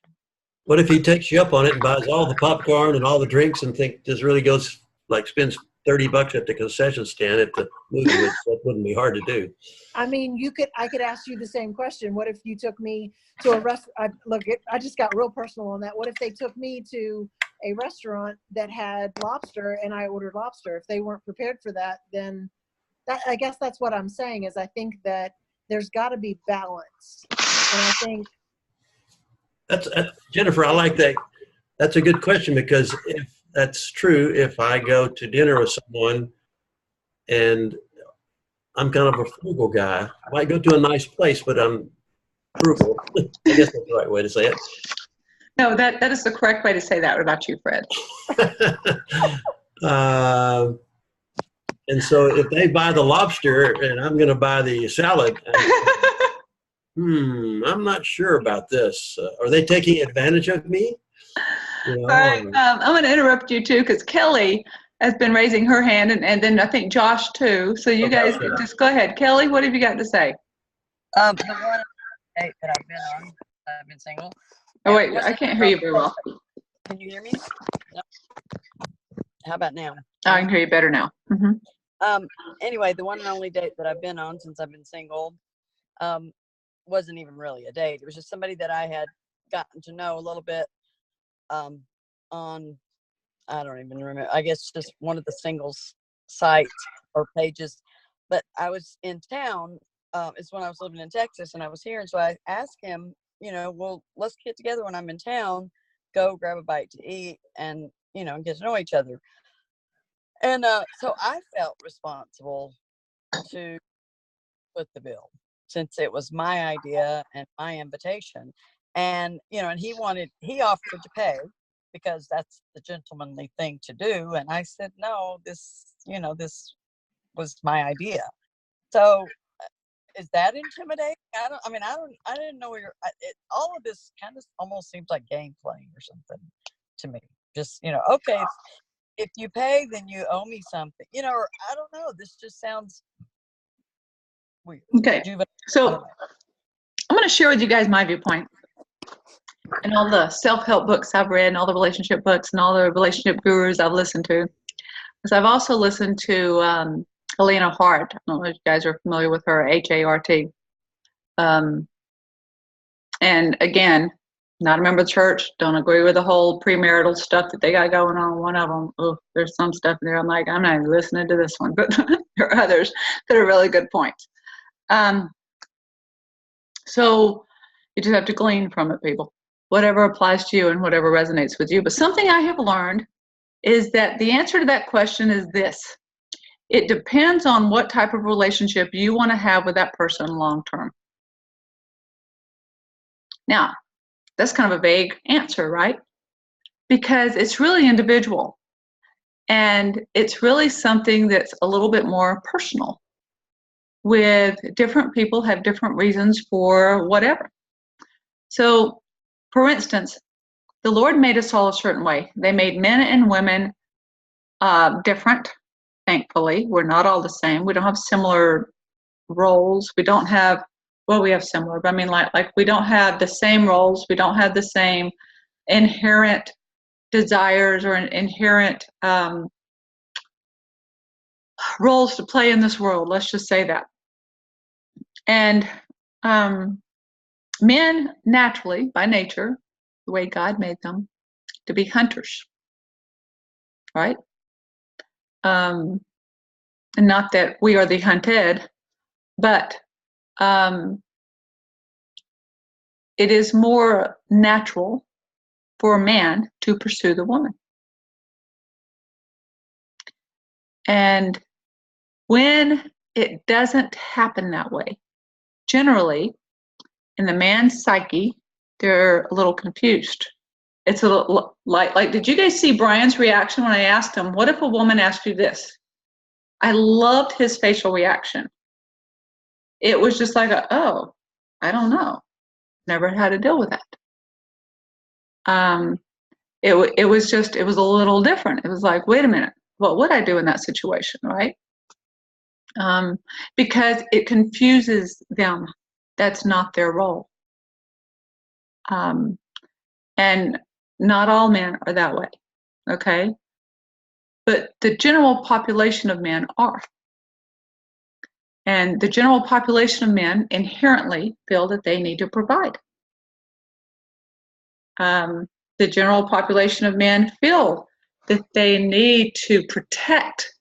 What if he takes you up on it and buys all the popcorn and all the drinks and just really goes, like, spends $30 at the concession stand at the movie, which that wouldn't be hard to do. I mean, I could ask you the same question. What if you took me to a restaurant? Look, I just got real personal on that. What if they took me to a restaurant that had lobster and I ordered lobster? If they weren't prepared for that, then I guess that's what I'm saying, is I think that there's got to be balance. And I think That's Jennifer, I like that. That's a good question, because if that's true, if I go to dinner with someone and I'm kind of a frugal guy, I might go to a nice place, but I'm frugal. I guess that's the right way to say it. No, that is the correct way to say that. What about you, Fred? And so if they buy the lobster and I'm going to buy the salad, I'm not sure about this. Are they taking advantage of me? All right, I'm going to interrupt you too, because Kelly has been raising her hand, and then I think Josh too. So you guys just go ahead. Kelly, what have you got to say? The one date that I've been single. Oh wait, I can't hear you very well. Can you hear me? No. How about now? I can hear you better now. Mm-hmm. Anyway, the one and only date that I've been on since I've been single wasn't even really a date. It was just somebody that I had gotten to know a little bit on, I don't even remember, I guess just one of the singles sites or pages. But I was in town, it's when I was living in Texas, and I was here, and so I asked him, well, let's get together when I'm in town, go grab a bite to eat, and get to know each other. And so I felt responsible to foot the bill, since it was my idea and my invitation. And, and he offered to pay because that's the gentlemanly thing to do. And I said, no, this was my idea. So is that intimidating? I didn't know where all of this kind of almost seems like game playing or something to me. Just, okay, if you pay, then you owe me something, or I don't know. This just sounds weird. Okay. So I'm going to share with you guys my viewpoint and all the self-help books I've read and all the relationship books and all the relationship gurus I've listened to. Because I've also listened to Helena Hart. I don't know if you guys are familiar with her, H-A-R-T. And again, not a member of the church, don't agree with the whole premarital stuff that they got going on. One of them, there's some stuff there. I'm like, I'm not even listening to this one, but there are others that are really good points. So you just have to glean from it, people. Whatever applies to you and whatever resonates with you. But something I have learned is that the answer to that question is this. It depends on what type of relationship you want to have with that person long term. Now, that's kind of a vague answer, right? Because it's really individual. And it's really something that's a little bit more personal, with different people have different reasons for whatever. So, for instance, the Lord made us all a certain way. They made men and women different, thankfully. We're not all the same. We don't have similar roles. We don't have, well, we have similar, but I mean, like we don't have the same roles. We don't have the same inherent desires or inherent roles to play in this world. Let's just say that. And men naturally, by nature, the way God made them, to be hunters, right? And not that we are the hunted, but it is more natural for a man to pursue the woman. And when it doesn't happen that way, generally, in the man's psyche, they're a little confused. It's a little like, did you guys see Brian's reaction when I asked him, what if a woman asked you this? I loved his facial reaction. It was just like, oh, I don't know. Never had to deal with that. It was a little different. It was like, wait a minute, what would I do in that situation, right? Because it confuses them. That's not their role. And not all men are that way, okay? But the general population of men are. And the general population of men inherently feel that they need to provide. The general population of men feel that they need to protect.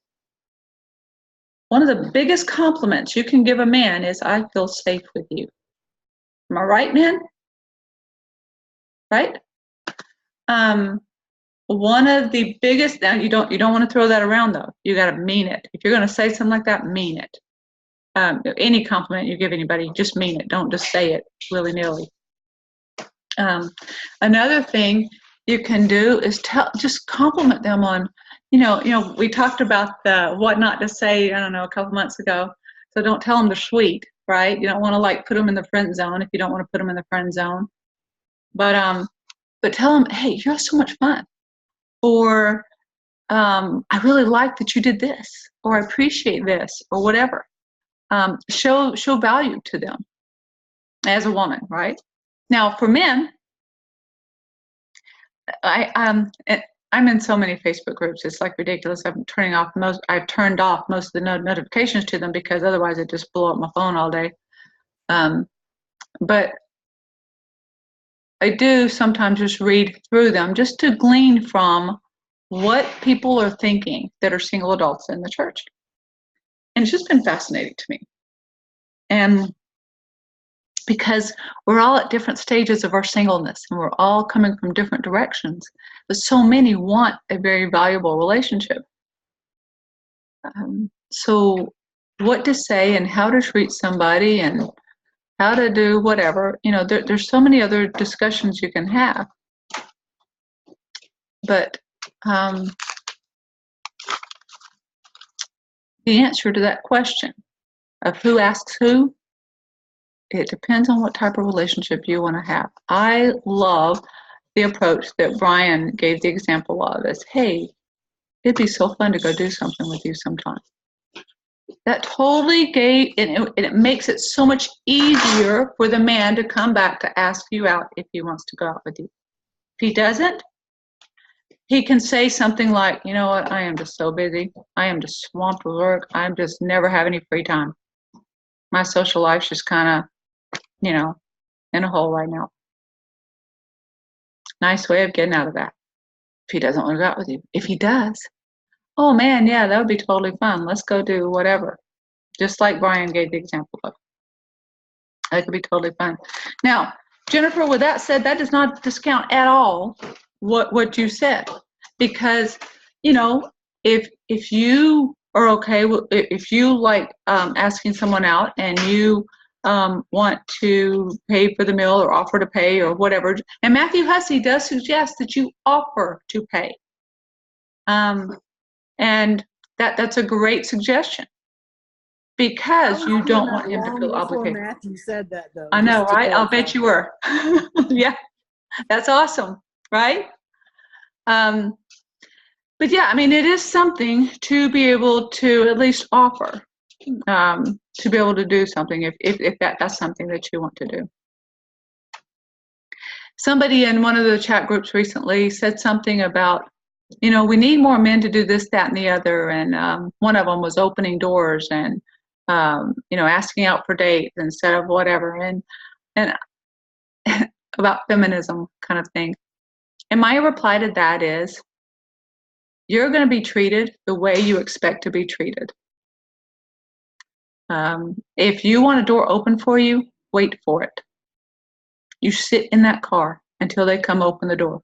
One of the biggest compliments you can give a man is, I feel safe with you. Am I right, men? Right? One of the biggest, now you don't want to throw that around though. You got to mean it. If you're going to say something like that, mean it. Any compliment you give anybody, just mean it. Don't just say it willy-nilly. Another thing you can do is just compliment them on, we talked about the what not to say, I don't know, a couple months ago. So don't tell them they're sweet, right? You don't want to like put them in the friend zone if you don't want to put them in the friend zone. But tell them, hey, you're so much fun. Or I really like that you did this, or I appreciate this, or whatever. Show value to them as a woman, right? Now, for men, I'm in so many Facebook groups. It's like ridiculous. I've turned off most of the notifications to them because otherwise it just blow up my phone all day. But I do sometimes just read through them just to glean from what people are thinking that are single adults in the church. And it's just been fascinating to me. And because we're all at different stages of our singleness and we're all coming from different directions, but so many want a very valuable relationship. So what to say and how to treat somebody and how to do whatever, there's so many other discussions you can have. But the answer to that question of who asks who, it depends on what type of relationship you want to have. I love the approach that Brian gave the example of as, hey, it'd be so fun to go do something with you sometime. That totally it makes it so much easier for the man to come back to ask you out if he wants to go out with you. If he doesn't, he can say something like, you know what, I am just so busy. I am just swamped with work. I'm just never have any free time. My social life's just kind of, in a hole right now. Nice way of getting out of that. If he doesn't want to go out with you. If he does, oh man, yeah, that would be totally fun. Let's go do whatever. Just like Brian gave the example of. That could be totally fun. Now, Jennifer, with that said, that does not discount at all what you said. Because, if you are okay, if you like asking someone out and you want to pay for the meal or offer to pay or whatever, and Matthew Hussey does suggest that you offer to pay. And that's a great suggestion because you don't want him to feel obligated. Matthew said that, though. I know, right? I'll bet you were. Yeah, that's awesome, right? But yeah, it is something to be able to at least offer, to be able to do something if that's something that you want to do. Somebody in one of the chat groups recently said something about, we need more men to do this, that, and the other. And one of them was opening doors and asking out for dates instead of whatever, and about feminism kind of thing. And my reply to that is, you're going to be treated the way you expect to be treated. If you want a door open for you, wait for it. You sit in that car until they come open the door.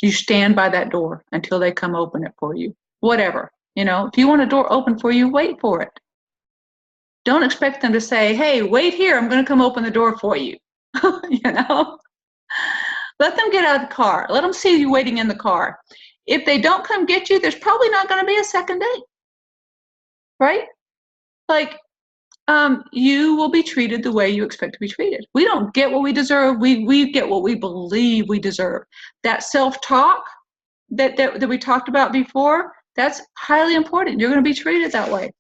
You stand by that door until they come open it for you. Whatever. If you want a door open for you, wait for it. Don't expect them to say, hey, wait here, I'm going to come open the door for you. Let them get out of the car. Let them see you waiting in the car. If they don't come get you, there's probably not going to be a second date. Right? Like, you will be treated the way you expect to be treated. We don't get what we deserve. We get what we believe we deserve. That self-talk that we talked about before, that's highly important. You're going to be treated that way.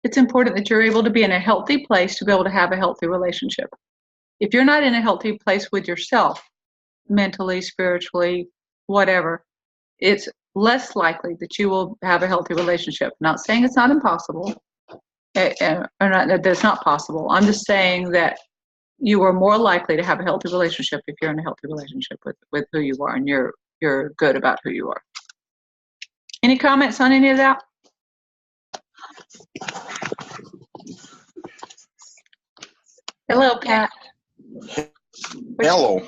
It's important that you're able to be in a healthy place to be able to have a healthy relationship. If you're not in a healthy place with yourself, mentally, spiritually, whatever, it's less likely that you will have a healthy relationship. Not saying it's not impossible, or not, that it's not possible. I'm just saying that you are more likely to have a healthy relationship if you're in a healthy relationship with who you are and you're good about who you are. Any comments on any of that? Hello, Pat. Hello.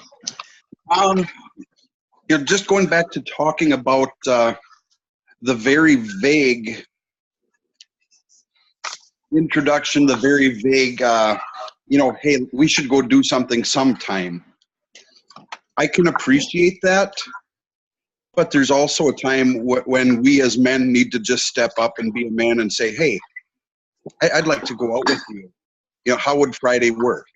Just going back to talking about the very vague introduction, the very vague, hey, we should go do something sometime. I can appreciate that, but there's also a time when we as men need to just step up and be a man and say, hey, I'd like to go out with you. How would Friday work?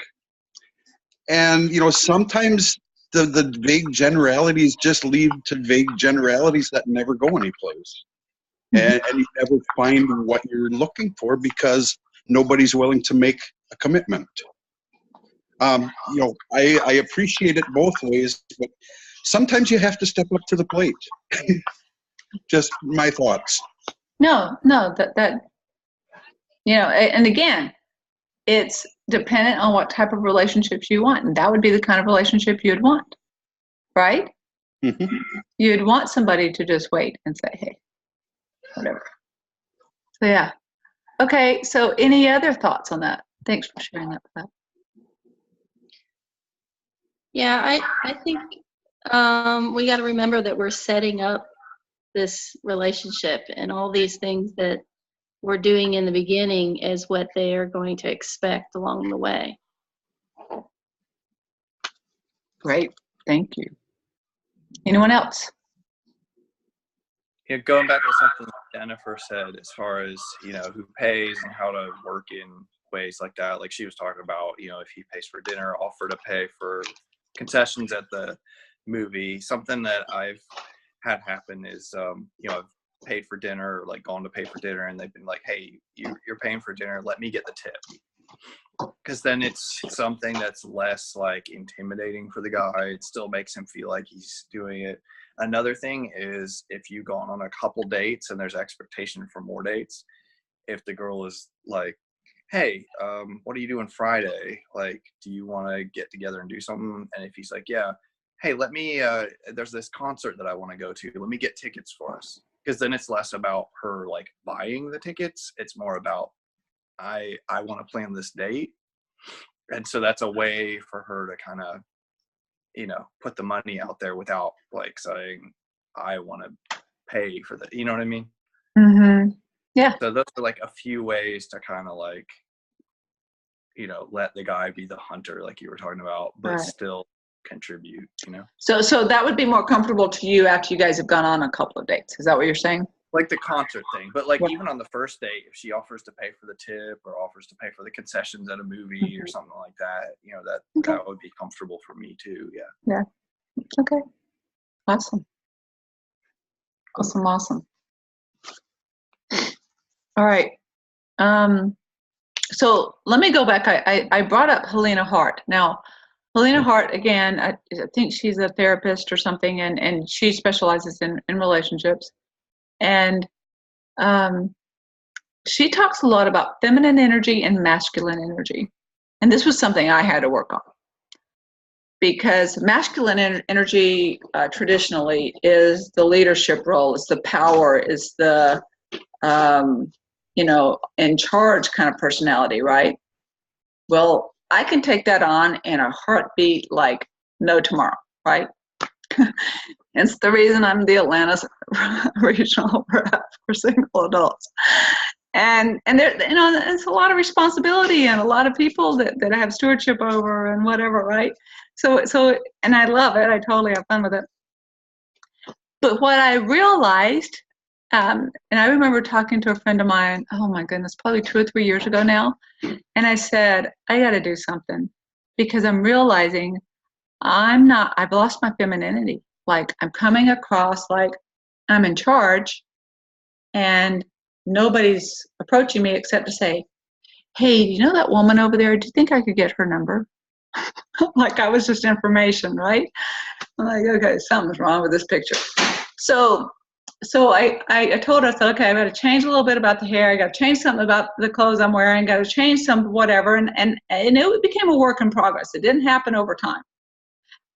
And, sometimes the vague generalities just lead to vague generalities that never go anyplace. And you never find what you're looking for because nobody's willing to make a commitment. I appreciate it both ways, but sometimes you have to step up to the plate. Just my thoughts. No, that and again, it's dependent on what type of relationships you want, and that would be the kind of relationship you'd want, right? Mm-hmm. You'd want somebody to just wait and say, hey, whatever. So yeah. Okay, so any other thoughts on that? Thanks for sharing that with us. Yeah, I think we got to remember that we're setting up this relationship, and all these things that we're doing in the beginning is what they are going to expect along the way. Great, thank you. Anyone else? Going back to something like Jennifer said, as far as, who pays and how to work in ways like that. Like she was talking about, if he pays for dinner, offer to pay for concessions at the movie. Something that I've had happen is, I've paid for dinner, like gone to pay for dinner, and they've been like, hey, you're paying for dinner, let me get the tip. Because then it's something that's less like intimidating for the guy. It still makes him feel like he's doing it. Another thing is, if you've gone on a couple dates and there's expectation for more dates, if the girl is like, hey, what are you doing Friday? Like, do you want to get together and do something? And if he's like, yeah, hey, let me, there's this concert that I want to go to. Let me get tickets for us. Because then it's less about her like buying the tickets. It's more about, I want to plan this date. And so that's a way for her to kind of, put the money out there without like saying, I want to pay for that. You know what I mean? Mm-hmm. Yeah. So those are like a few ways to kind of like, let the guy be the hunter, like you were talking about, but right. Still contribute, So that would be more comfortable to you after you guys have gone on a couple of dates. Is that what you're saying? Like the concert thing, but like yeah. Even on the first date, if she offers to pay for the tip or offers to pay for the concessions at a movie or something like that, that would be comfortable for me too. Yeah. Okay. Awesome. All right. So let me go back. I brought up Helena Hart. Now, Helena Hart, again, I think she's a therapist or something, and she specializes in relationships. And she talks a lot about feminine energy and masculine energy. And this was something I had to work on, because masculine energy traditionally is the leadership role, is the power, is the, in charge kind of personality, right? Well, I can take that on in a heartbeat like no tomorrow, right? It's the reason I'm the Atlanta regional rep for single adults. And there, it's a lot of responsibility and a lot of people that I have stewardship over and whatever, right? So, and I love it. I totally have fun with it. But what I realized, and I remember talking to a friend of mine, oh my goodness, probably 2 or 3 years ago now. And I said, I got to do something, because I'm realizing I've lost my femininity. Like, I'm coming across like I'm in charge, and nobody's approaching me except to say, hey, do you know that woman over there? Do you think I could get her number? Like I was just information, right? I'm like, okay, something's wrong with this picture. So I told her, I said, okay, I've got to change a little bit about the hair. I got to change something about the clothes I'm wearing. Got to change some whatever. And it became a work in progress. It didn't happen over time.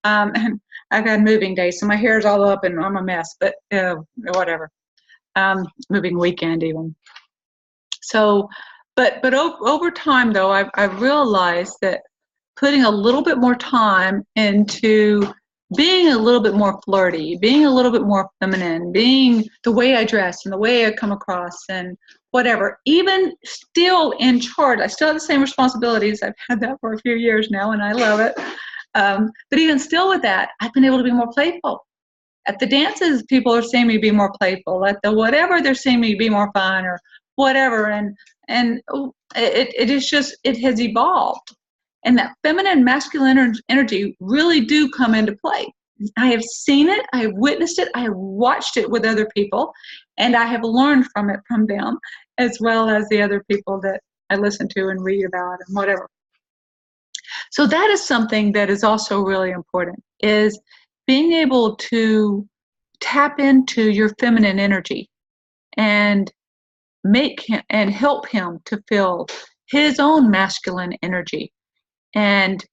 And I've had moving days, so my hair's all up and I'm a mess, but whatever. Moving weekend even. So, but over time though, I've realized that putting a little bit more time into being a little bit more flirty, being a little bit more feminine, being the way I dress and the way I come across and whatever, even still in charge. I still have the same responsibilities. I've had that for a few years now and I love it. But even still with that, I've been able to be more playful. At the dances, people are seeing me be more playful. At the whatever, they're seeing me be more fun or whatever. And it is just, it has evolved. And that feminine and masculine energy really do come into play. I have seen it, I have witnessed it, I have watched it with other people, and I have learned from it from them, as well as the other people that I listen to and read about and whatever. So that is something that is also really important, is being able to tap into your feminine energy and make him and help him to feel his own masculine energy. And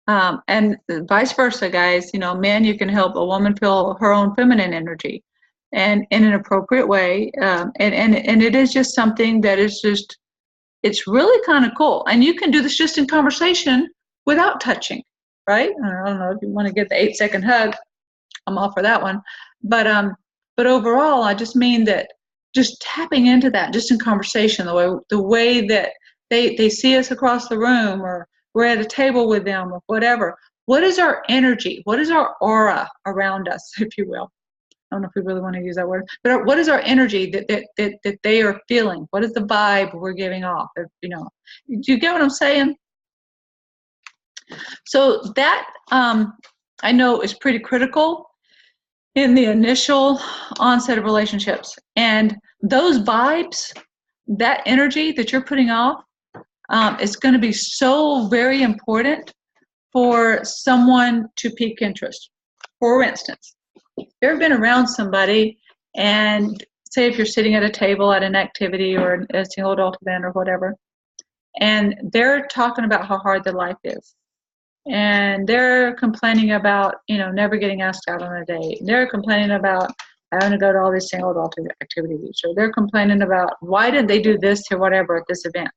vice versa, guys, men, you can help a woman feel her own feminine energy and in an appropriate way. And it is just something that is just, it's really kind of cool. And you can do this just in conversation without touching, right? I don't know if you want to get the 8-second hug, I'm all for that one. But overall, I just mean that just tapping into that just in conversation, the way that they see us across the room, or we're at a table with them, or whatever. What is our energy? What is our aura around us, if you will? I don't know if we really want to use that word, but what is our energy that they are feeling? What is the vibe we're giving off? Do you get what I'm saying? So that I know is pretty critical in the initial onset of relationships. And those vibes, that energy that you're putting off, is going to be so very important for someone to pique interest. For instance, you ever been around somebody, and say if you're sitting at a table at an activity or a single adult event or whatever, and they're talking about how hard their life is, and they're complaining about never getting asked out on a date, they're complaining about having to go to all these single adult activities, or they're complaining about why did they do this or whatever at this event,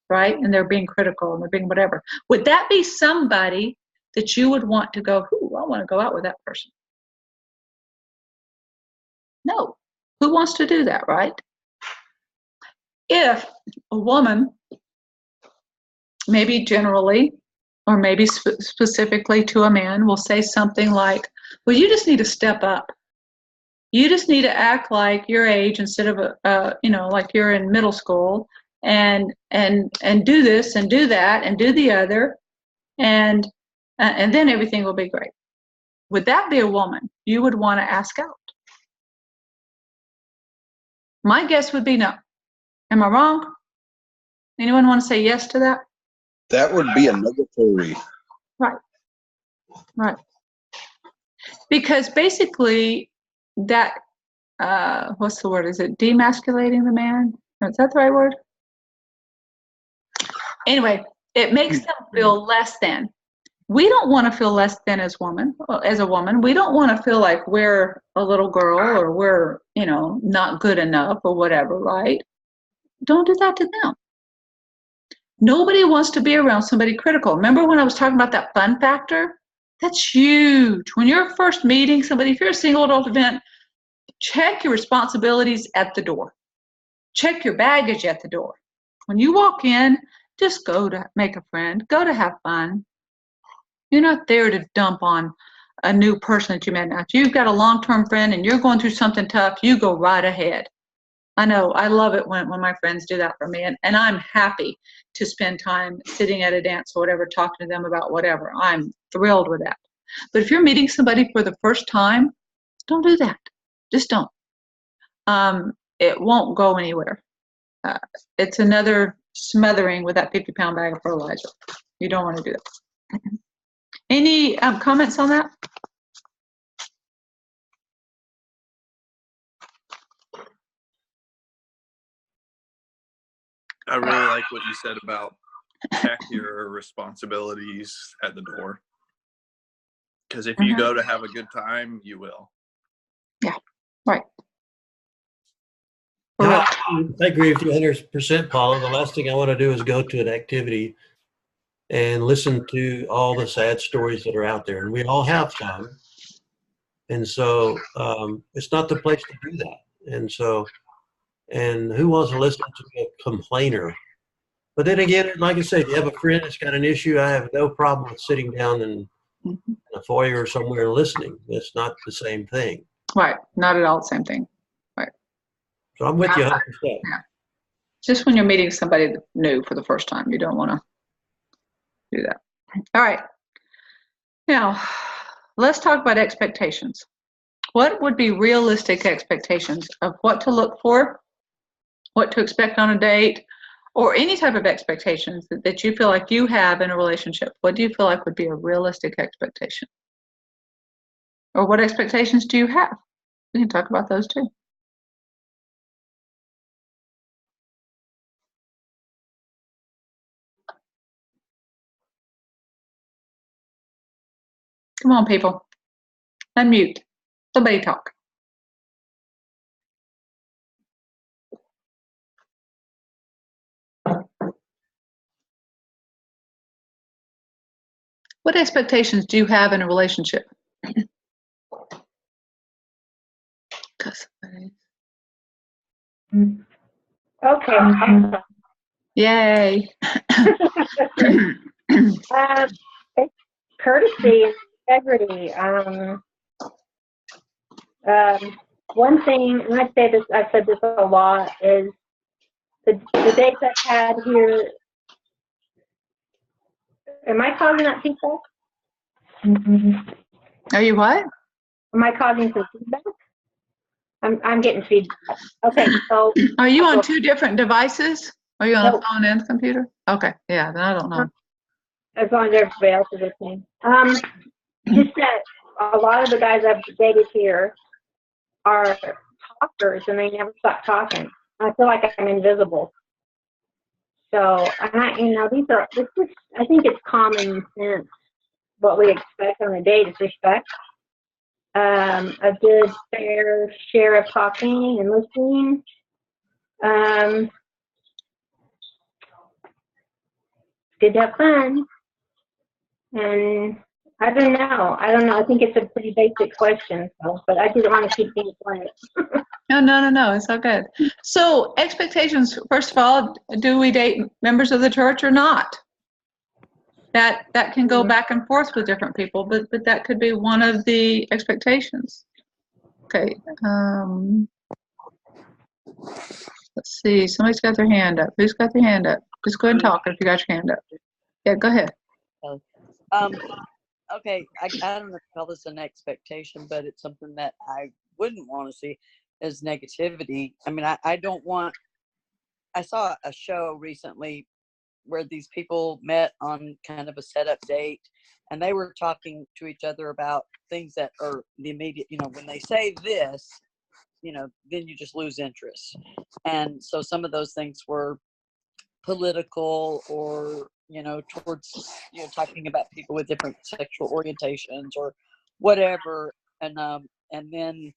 right? And they're being critical and they're being whatever. Would that be somebody that you would want to go, ooh, I want to go out with that person? No. Who wants to do that, right? If a woman, maybe generally, or maybe specifically to a man, will say something like, well, you just need to step up. You just need to act like your age instead of, like you're in middle school, and do this and do that and do the other, and then everything will be great. Would that be a woman you would want to ask out? My guess would be no. Am I wrong? Anyone want to say yes to that? That would be a negatory. Right. Because basically that, what's the word? Is it demasculating the man? Is that the right word? Anyway, it makes them feel less than. We don't want to feel less than as a woman. We don't want to feel like we're a little girl or we're, not good enough or whatever, right? Don't do that to them. Nobody wants to be around somebody critical. Remember when I was talking about that fun factor? That's huge. When you're first meeting somebody, if you're a single adult event, check your responsibilities at the door. Check your baggage at the door. When you walk in, just go to make a friend, go to have fun. You're not there to dump on a new person that you met. Now, if you've got a long-term friend and you're going through something tough, you go right ahead. I know, I love it when my friends do that for me, and I'm happy to spend time sitting at a dance or whatever, talking to them about whatever. I'm thrilled with that. But if you're meeting somebody for the first time, don't do that. Just don't. It won't go anywhere. It's another smothering with that 50-pound bag of fertilizer. You don't want to do that. Any comments on that? I really like what you said about check your responsibilities at the door. Because if you go to have a good time, you will. Yeah, right. Yeah, I agree with you 100%, Paula. The last thing I want to do is go to an activity and listen to all the sad stories that are out there. And we all have some. And so it's not the place to do that. And who wants to listen to a complainer? But then again, like I said, if you have a friend that's got an issue, I have no problem with sitting down in a foyer or somewhere and listening. It's not the same thing. Right, not at all the same thing. Right. So I'm with you 100%. Yeah. Just when you're meeting somebody new for the first time, you don't want to do that. All right. Now, let's talk about expectations. What would be realistic expectations of what to look for, what to expect on a date, or any type of expectations that you feel like you have in a relationship? What do you feel like would be a realistic expectation? Or what expectations do you have? We can talk about those too. Come on, people. Unmute. Somebody talk. What expectations do you have in a relationship? Okay. Yay. It's courtesy and integrity. One thing, and I've said this a lot, is the dates I've had here. Am I causing that feedback? Are you what? Am I causing some feedback? I'm getting feedback. Okay, so are you on two different devices? Are you on nope. a phone and computer? Okay, yeah, then I don't know. As long as everybody else is listening. Just that a lot of the guys I've dated here are talkers and they never stop talking. I feel like I'm invisible. So, I think it's common sense. What we expect on a date is respect. A good fair share of talking and listening. Good to have fun. And I don't know. I think it's a pretty basic question, but I didn't want to keep things quiet. No. It's all good. So expectations, first of all, do we date members of the church or not? That can go back and forth with different people, but that could be one of the expectations. Okay. Let's see. Somebody's got their hand up. Who's got their hand up? Just go ahead and talk if you got your hand up. Yeah, go ahead. Okay, I don't know if I call this an expectation, but it's something that I wouldn't want to see as negativity. I mean, I saw a show recently where these people met on kind of a setup date, and they were talking to each other about things that are the immediate, when they say this, then you just lose interest. And so some of those things were political, or towards talking about people with different sexual orientations or whatever. And then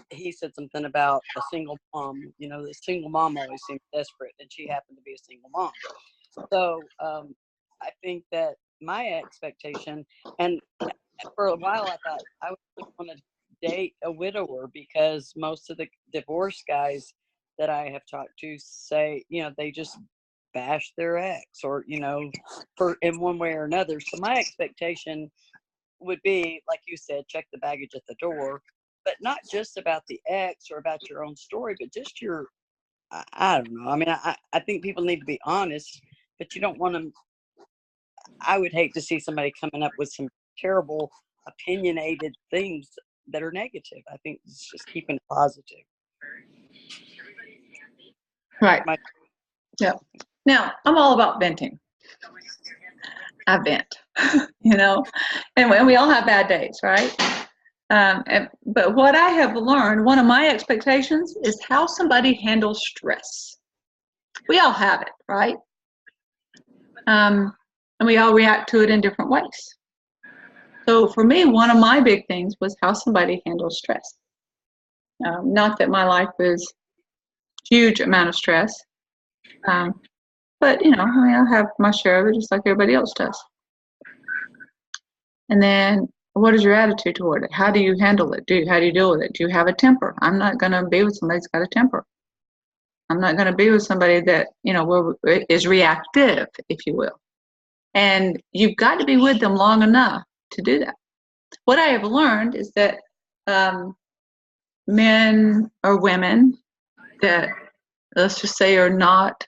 he said something about a single mom. The single mom always seems desperate, and she happened to be a single mom. So I think that my expectation, and for a while I thought I would want to date a widower, because most of the divorce guys that I have talked to say, they just bash their ex, or for in one way or another. So my expectation would be, like you said, check the baggage at the door, but not just about the ex or about your own story, but just your, I don't know. I mean, I think people need to be honest, but you don't want to. I would hate to see somebody coming up with some terrible opinionated things that are negative. I think it's just keeping it positive. Right. Yeah. Now, I'm all about venting. I vent, and we all have bad days, right? But what I have learned, one of my expectations is how somebody handles stress. We all have it, right? And we all react to it in different ways. So for me, one of my big things was how somebody handles stress. Not that my life is huge amount of stress, but I have my share of it just like everybody else does. And then, what is your attitude toward it? How do you handle it? How do you deal with it? Do you have a temper? I'm not going to be with somebody that's got a temper. I'm not going to be with somebody that is reactive, if you will. And you've got to be with them long enough to do that. What I have learned is that men or women that, let's just say, are not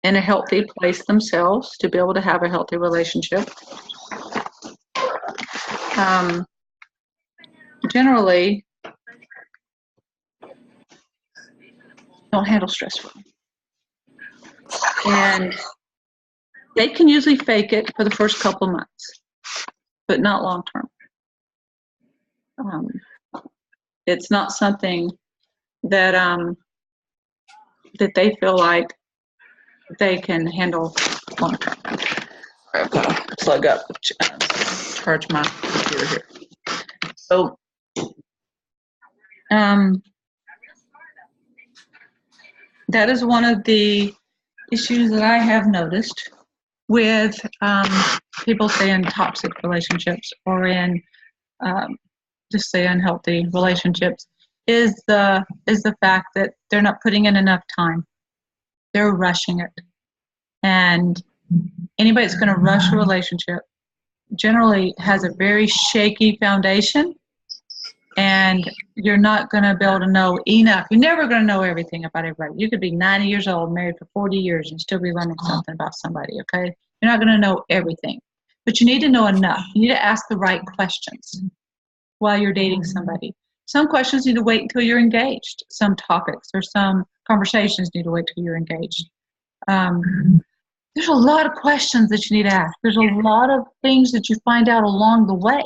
in a healthy place themselves to be able to have a healthy relationship, generally don't handle stress well. And they can usually fake it for the first couple months, but not long term. It's not something that that they feel like they can handle long term. I've got to plug up, charge my computer here. So, that is one of the issues that I have noticed with people, say, in toxic relationships or in just say unhealthy relationships, is the fact that they're not putting in enough time. They're rushing it. And anybody that's going to rush a relationship generally has a very shaky foundation, and you're not going to be able to know enough. You're never going to know everything about everybody. You could be 90 years old, married for 40 years, and still be learning something about somebody, okay? You're not going to know everything. But you need to know enough. You need to ask the right questions while you're dating somebody. Some questions need to wait until you're engaged. Some topics or some conversations need to wait till you're engaged. There's a lot of questions that you need to ask. There's a lot of things that you find out along the way.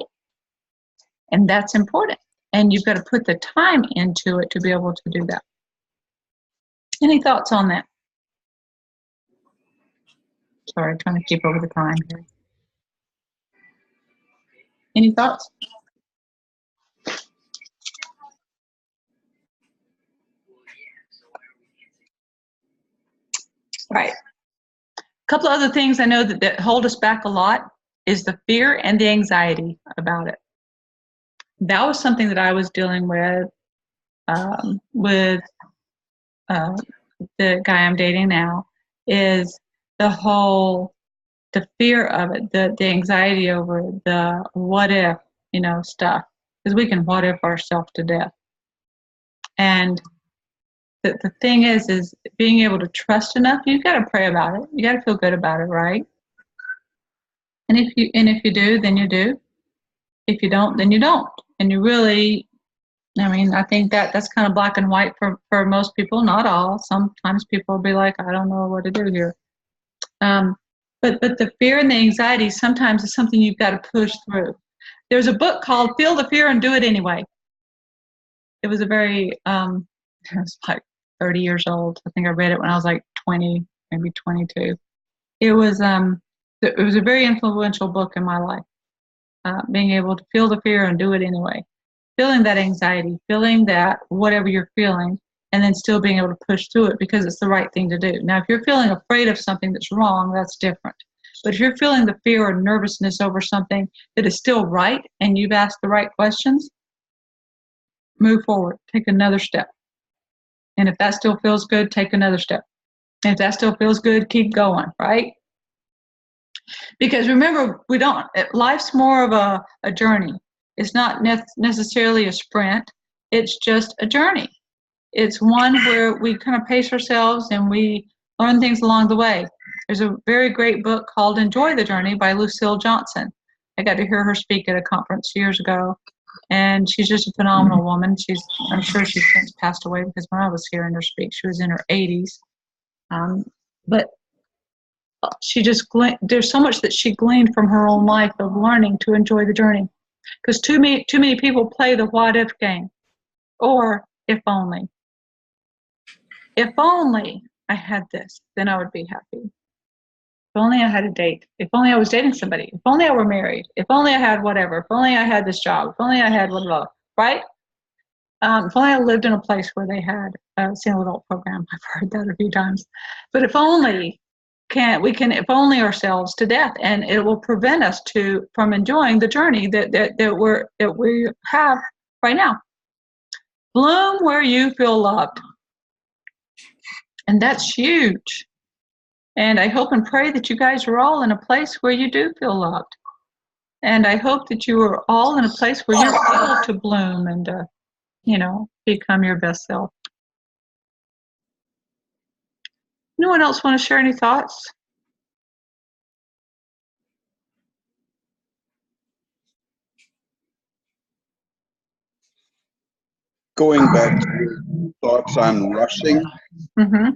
And that's important. And you've got to put the time into it to be able to do that. Any thoughts on that? Sorry, trying to keep over the time here. Any thoughts? Right. A couple of other things I know that hold us back a lot is the fear and the anxiety about it. That was something that I was dealing with the guy I'm dating now, is the fear of it, the anxiety over it, the what if, stuff. Because we can what if ourselves to death. And the thing is being able to trust enough. You've got to pray about it. You got to feel good about it, right? And if you do, then you do. If you don't, then you don't. And you really, I think that's kind of black and white for most people, not all. Sometimes people will be like, I don't know what to do here. But the fear and the anxiety sometimes is something you've got to push through. There's a book called Feel the Fear and Do It Anyway. it was a very, it was like 30 years old. I think I read it when I was like 20, maybe 22. It was a very influential book in my life. Being able to feel the fear and do it anyway. Feeling that anxiety, feeling that whatever you're feeling, and then still being able to push through it because it's the right thing to do. Now, if you're feeling afraid of something that's wrong, that's different. But if you're feeling the fear or nervousness over something that is still right and you've asked the right questions, move forward, take another step. And if that still feels good, take another step. And if that still feels good, keep going, right? Because remember, life's more of a journey. It's not necessarily a sprint. It's just a journey. It's one where we kind of pace ourselves and we learn things along the way. There's a very great book called Enjoy the Journey by Lucille Johnson. I got to hear her speak at a conference years ago. And she's just a phenomenal woman. I'm sure she's since passed away because when I was hearing her speak, she was in her 80s. But she just there's so much that she gleaned from her own life of learning to enjoy the journey. Because too many people play the what if game, or if only. If only I had this, then I would be happy. If only I had a date. If only I was dating somebody. If only I were married. If only I had whatever. If only I had this job. If only I had blah, blah, blah. Right? If only I lived in a place where they had a single adult program. I've heard that a few times. But if only if only ourselves to death, and it will prevent us from enjoying the journey that we have right now. Bloom where you feel loved. And that's huge. And I hope and pray that you guys are all in a place where you do feel loved. And I hope that you are all in a place where you're able to bloom and, become your best self. Anyone else want to share any thoughts? Going back to your thoughts on rushing, Mm-hmm.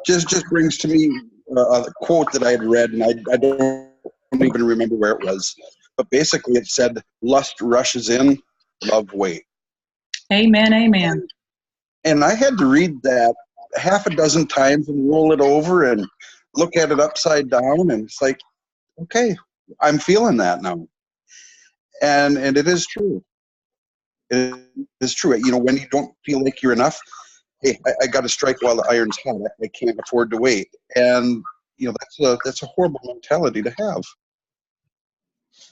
just brings to me a quote that I had read, and I don't even remember where it was. But basically it said, lust rushes in, love waits. Amen, amen. And I had to read that half a dozen times and roll it over and look at it upside down, and it's like, okay, I'm feeling that now. And it is true. It is true. When you don't feel like you're enough, hey, I got to strike while the iron's hot. I can't afford to wait. And that's a horrible mentality to have.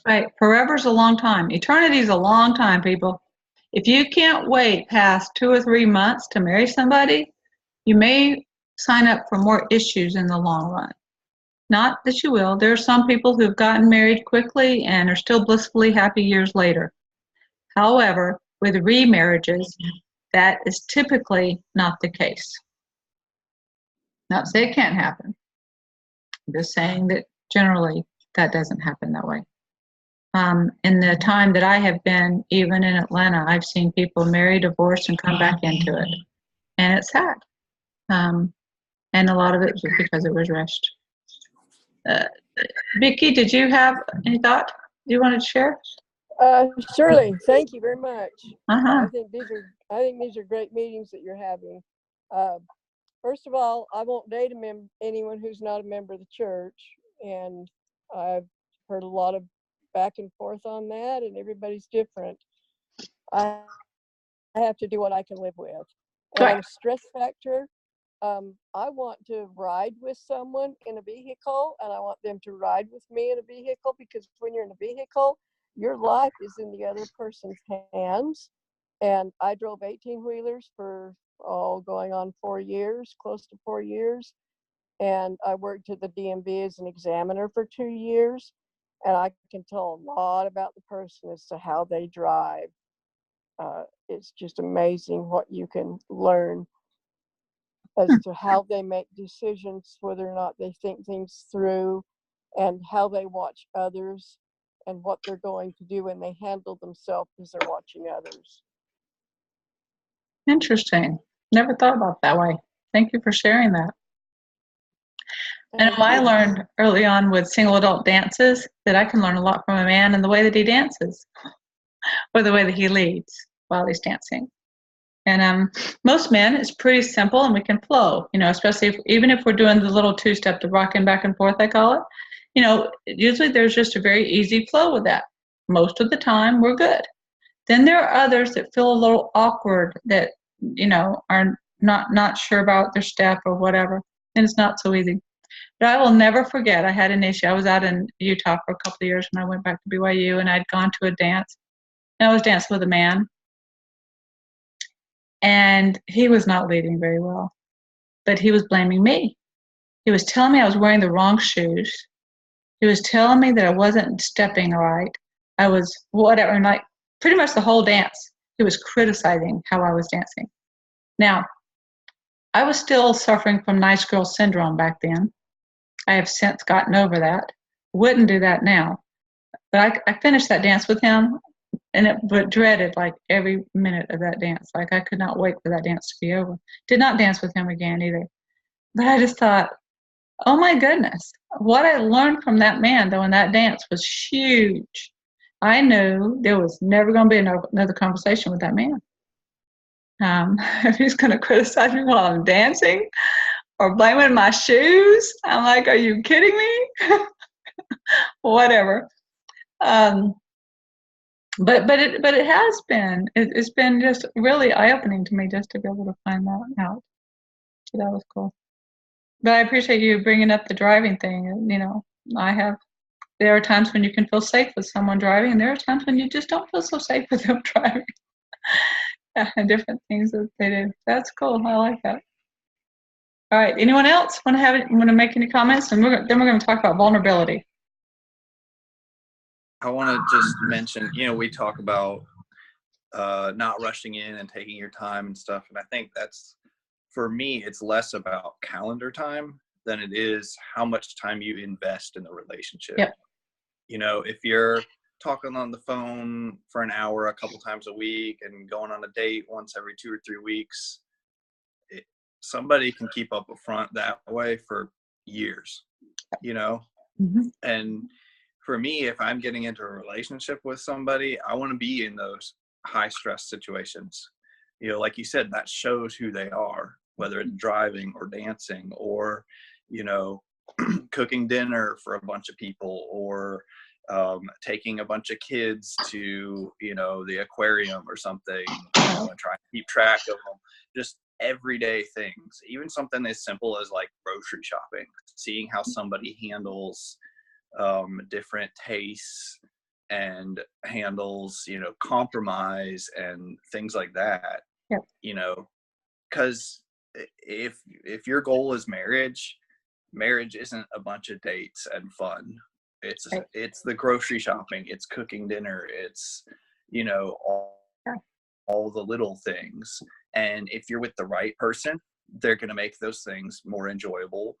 Right. Forever's a long time. Eternity's a long time, people. If you can't wait past 2 or 3 months to marry somebody, you may sign up for more issues in the long run. Not that you will. There are some people who've gotten married quickly and are still blissfully happy years later. However, with remarriages, that is typically not the case. Not to say it can't happen. I'm just saying that generally that doesn't happen that way. In the time that I have been, even in Atlanta, I've seen people marry, divorce, and come back into it. And it's sad. And a lot of it was because it was rushed. Vicki, did you have any thought you wanted to share? Surely. Thank you very much. Uh-huh. I think these are great meetings that you're having. First of all, I won't date anyone who's not a member of the church, and I've heard a lot of back and forth on that, and everybody's different. I have to do what I can live with. And Right. stress factor, I want to ride with someone in a vehicle, and I want them to ride with me in a vehicle, because when you're in a vehicle, your life is in the other person's hands. And I drove 18-wheelers for going on 4 years, close to 4 years. And I worked at the DMV as an examiner for 2 years. And I can tell a lot about the person as to how they drive. It's just amazing what you can learn as to how they make decisions, whether or not they think things through, and how they watch others, and what they're going to do when they handle themselves as they're watching others. Interesting. Never thought about it that way. Thank you for sharing that. And I learned early on with single adult dances that I can learn a lot from a man in the way that he dances, or the way that he leads while he's dancing. And most men, it's pretty simple and we can flow, especially even if we're doing the little two-step, the rocking back and forth, I call it. Usually there's just a very easy flow with that. Most of the time we're good. Then there are others that feel a little awkward that, are not sure about their step or whatever. And it's not so easy. But I will never forget, I had an issue. I was out in Utah for a couple of years when I went back to BYU, and I'd gone to a dance. And I was dancing with a man. And he was not leading very well. But he was blaming me. He was telling me I was wearing the wrong shoes. He was telling me that I wasn't stepping right. I was whatever, and like pretty much the whole dance, he was criticizing how I was dancing. Now, I was still suffering from nice girl syndrome back then. I have since gotten over that. Wouldn't do that now. But I finished that dance with him, but dreaded like every minute of that dance. Like I could not wait for that dance to be over. Did not dance with him again either. But I just thought, oh my goodness, what I learned from that man though in that dance was huge. I knew there was never going to be another conversation with that man. If he's going to criticize me while I'm dancing or blaming my shoes, I'm like, are you kidding me? Whatever. But it has been. It's been just really eye-opening to me just to be able to find that out. So that was cool. But I appreciate you bringing up the driving thing. There are times when you can feel safe with someone driving, and there are times when you just don't feel so safe with them driving. And different things that they do. That's cool. I like that. All right. Anyone else want to make any comments? And then we're going to talk about vulnerability. I want to just mention, we talk about not rushing in and taking your time and stuff. And I think that's, for me, it's less about calendar time than it is how much time you invest in the relationship. Yep. If you're talking on the phone for an hour a couple times a week and going on a date once every 2 or 3 weeks, somebody can keep up a front that way for years, Mm-hmm. And for me, if I'm getting into a relationship with somebody, I want to be in those high stress situations. Like you said, that shows who they are, whether it's driving or dancing or, cooking dinner for a bunch of people or taking a bunch of kids to, the aquarium or something, and trying to keep track of them. Just everyday things, even something as simple as like grocery shopping, seeing how somebody handles different tastes and handles, compromise and things like that. Yep. Because if your goal is marriage isn't a bunch of dates and fun. It's the grocery shopping, it's cooking dinner, it's all the little things. And if you're with the right person, they're going to make those things more enjoyable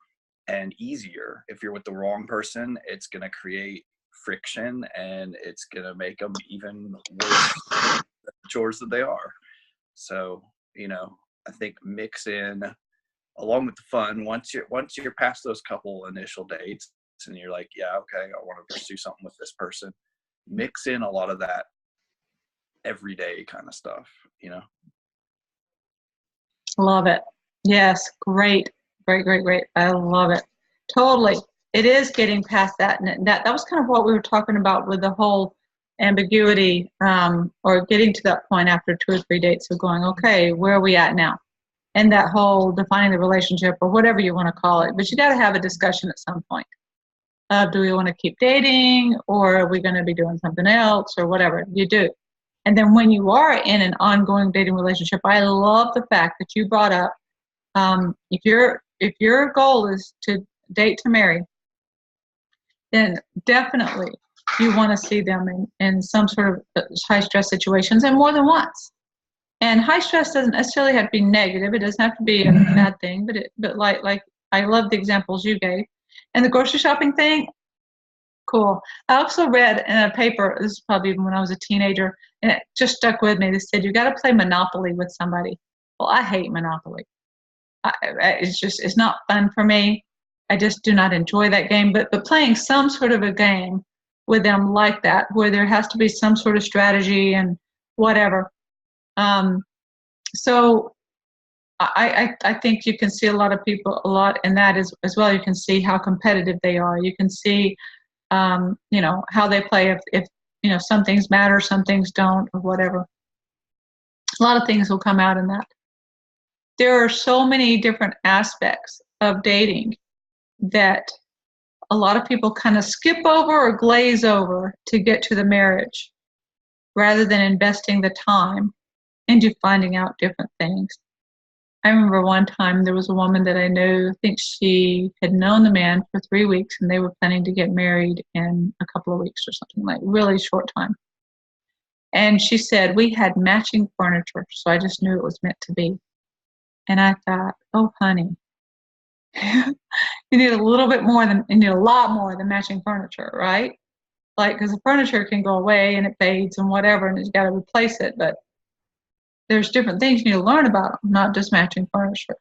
and easier. If you're with the wrong person, it's going to create friction and it's going to make them even worse the chores that they are. So, I think mix in along with the fun, once you're past those couple initial dates and you're like, yeah, okay, I want to pursue something with this person, mix in a lot of that everyday kind of stuff, Love it. Yes. Great. I love it. Totally. It is getting past that. And that was kind of what we were talking about with the whole ambiguity, or getting to that point after 2 or 3 dates of going, okay, where are we at now? And that whole defining the relationship or whatever you want to call it. But you got to have a discussion at some point. Do we want to keep dating, or are we going to be doing something else, or whatever you do? And then when you are in an ongoing dating relationship, I love the fact that you brought up, if your goal is to date to marry, then definitely you want to see them in some sort of high stress situations, and more than once. And high stress doesn't necessarily have to be negative. It doesn't have to be a bad thing, but like I love the examples you gave. And the grocery shopping thing, cool. I also read in a paper, this is probably even when I was a teenager, and it just stuck with me. They said, you got to play Monopoly with somebody. Well, I hate Monopoly. It's not fun for me. I just do not enjoy that game. But playing some sort of a game with them like that, where there has to be some sort of strategy and whatever, So I think you can see a lot of people a lot in that as well. You can see how competitive they are. You can see, how they play. If some things matter, some things don't, or whatever. A lot of things will come out in that. There are so many different aspects of dating that a lot of people kind of skip over or glaze over to get to the marriage rather than investing the time into finding out different things. I remember one time there was a woman that I knew, I think she had known the man for 3 weeks and they were planning to get married in a couple of weeks or something, like really short time. And she said, we had matching furniture, so I just knew it was meant to be. And I thought, oh, honey, you need a little bit more than, you need a lot more than matching furniture, right? Like, because the furniture can go away and it fades and whatever, and you got to replace it. But there's different things you need to learn about them, not just matching furniture.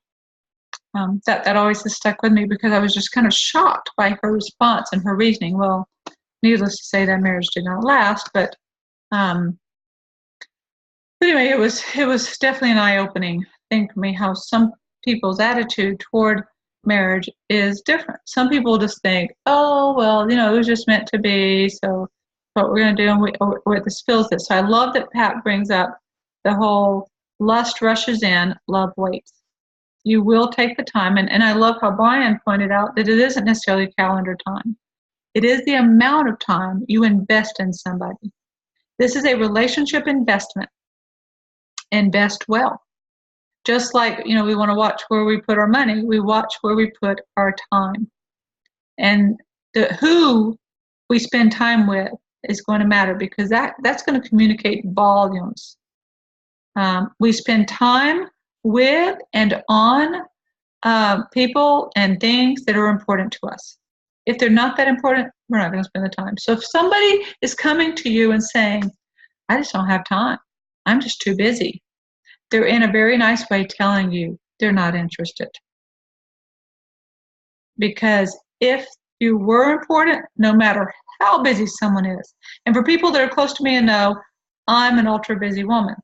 That always has stuck with me because I was just kind of shocked by her response and her reasoning. Well, needless to say, that marriage did not last, but anyway, it was definitely an eye-opening thing for me how some people's attitude toward marriage is different. Some people just think, oh, well, it was just meant to be, so what we're going to do, and this feels this. So I love that Pat brings up the whole lust rushes in, love waits. You will take the time, and I love how Brian pointed out that it isn't necessarily calendar time. It is the amount of time you invest in somebody. This is a relationship investment. Invest well. Just like, we want to watch where we put our money, we watch where we put our time. And who we spend time with is going to matter because that's going to communicate volumes. We spend time with and on people and things that are important to us. If they're not that important, we're not going to spend the time. So if somebody is coming to you and saying, I just don't have time, I'm just too busy, they're in a very nice way telling you they're not interested. Because if you were important, no matter how busy someone is, and for people that are close to me and know, I'm an ultra busy woman,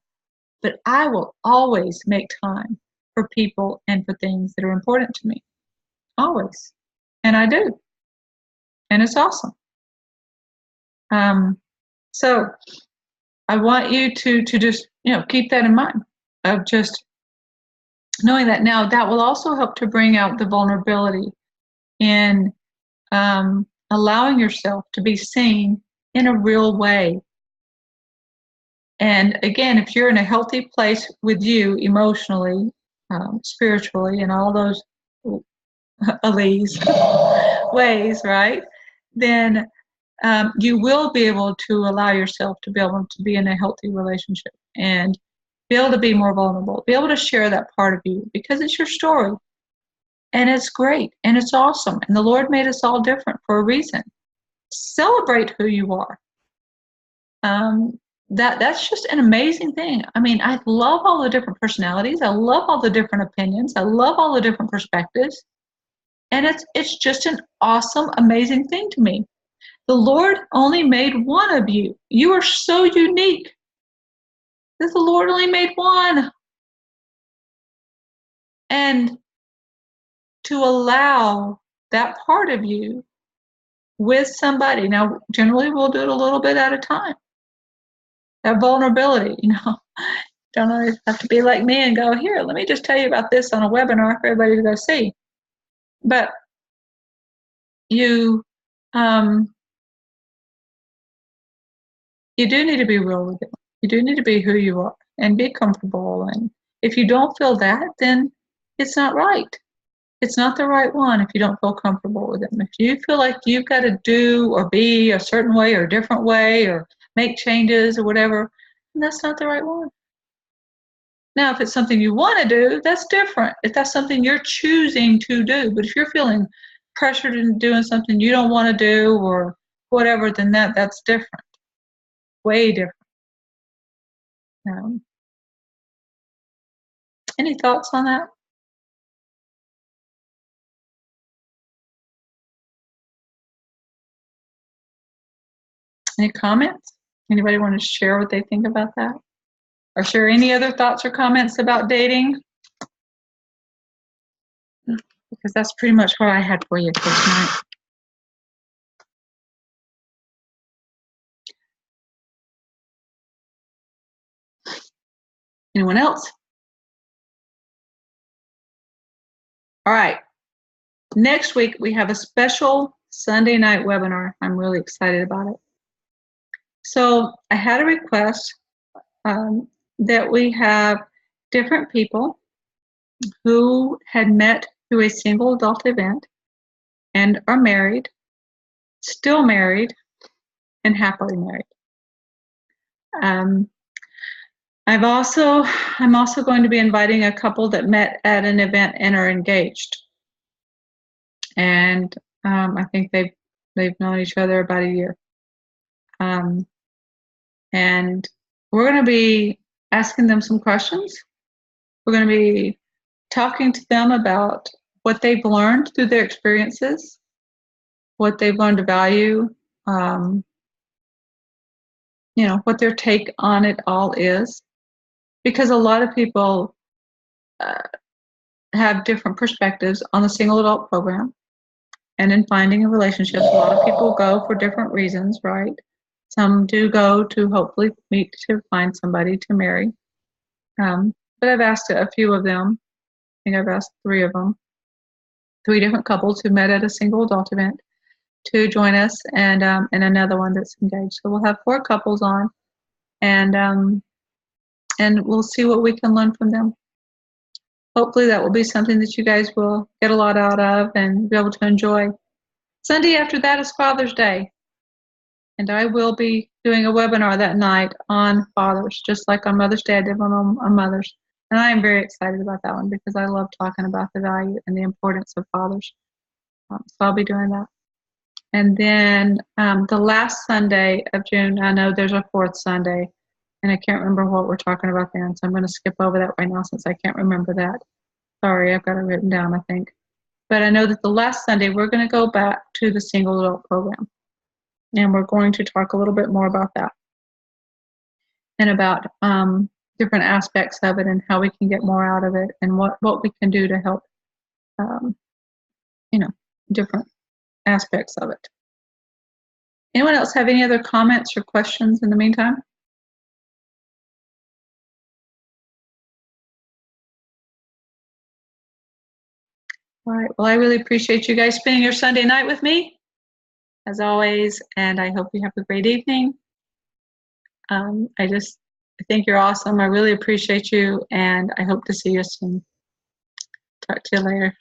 but I will always make time for people and for things that are important to me. Always. And I do. And it's awesome. So I want you to just, keep that in mind of just knowing that. Now that will also help to bring out the vulnerability in allowing yourself to be seen in a real way. And again, if you're in a healthy place with you emotionally, spiritually, and all those Elise ways, right? Then you will be able to allow yourself to be able to be in a healthy relationship and be able to be more vulnerable, be able to share that part of you because it's your story. And it's great and it's awesome. And the Lord made us all different for a reason. Celebrate who you are. That's just an amazing thing. I mean, I love all the different personalities. I love all the different opinions. I love all the different perspectives. And it's just an awesome, amazing thing to me. The Lord only made one of you. You are so unique that the Lord only made one. And to allow that part of you with somebody. Now, generally, we'll do it a little bit at a time. That vulnerability, don't always have to be like me and go, here, let me just tell you about this on a webinar for everybody to go see. But you do need to be real with it. You do need to be who you are and be comfortable. And if you don't feel that, then it's not right. It's not the right one if you don't feel comfortable with it. And if you feel like you've got to do or be a certain way or a different way or make changes or whatever, then that's not the right one. Now, if it's something you want to do, that's different. If that's something you're choosing to do, but if you're feeling pressured into doing something you don't want to do or whatever, then that's different. Way different. Any thoughts on that? Any comments? Anybody want to share what they think about that? Are there any other thoughts or comments about dating? Because that's pretty much what I had for you for tonight. Anyone else? All right. Next week, we have a special Sunday night webinar. I'm really excited about it. So I had a request that we have different people who had met through a single adult event and are married, still married, and happily married. I'm also going to be inviting a couple that met at an event and are engaged. And I think they've known each other about a year. And we're going to be asking them some questions. We're going to be talking to them about what they've learned through their experiences, what they've learned to value, what their take on it all is. Because a lot of people have different perspectives on the single adult program. And in finding a relationship, a lot of people go for different reasons, right? Some do go to hopefully meet to find somebody to marry. But I've asked a few of them, I think I've asked 3 of them, 3 different couples who met at a single adult event to join us, and another one that's engaged. So we'll have 4 couples on, and we'll see what we can learn from them. Hopefully that will be something that you guys will get a lot out of and be able to enjoy. Sunday after that is Father's Day, and I will be doing a webinar that night on fathers, just like on Mother's Day I did one on mothers. And I am very excited about that one because I love talking about the value and the importance of fathers. So I'll be doing that. And then the last Sunday of June, I know there's a 4th Sunday, and I can't remember what we're talking about then, so I'm going to skip over that right now since I can't remember that. Sorry, I've got it written down, I think. But I know that the last Sunday, we're going to go back to the single adult program, and we're going to talk a little bit more about that and about different aspects of it and how we can get more out of it and what we can do to help, different aspects of it. Anyone else have any other comments or questions in the meantime? All right, well, I really appreciate you guys spending your Sunday night with me, as always, and I hope you have a great evening. I think you're awesome. I really appreciate you, and I hope to see you soon. Talk to you later.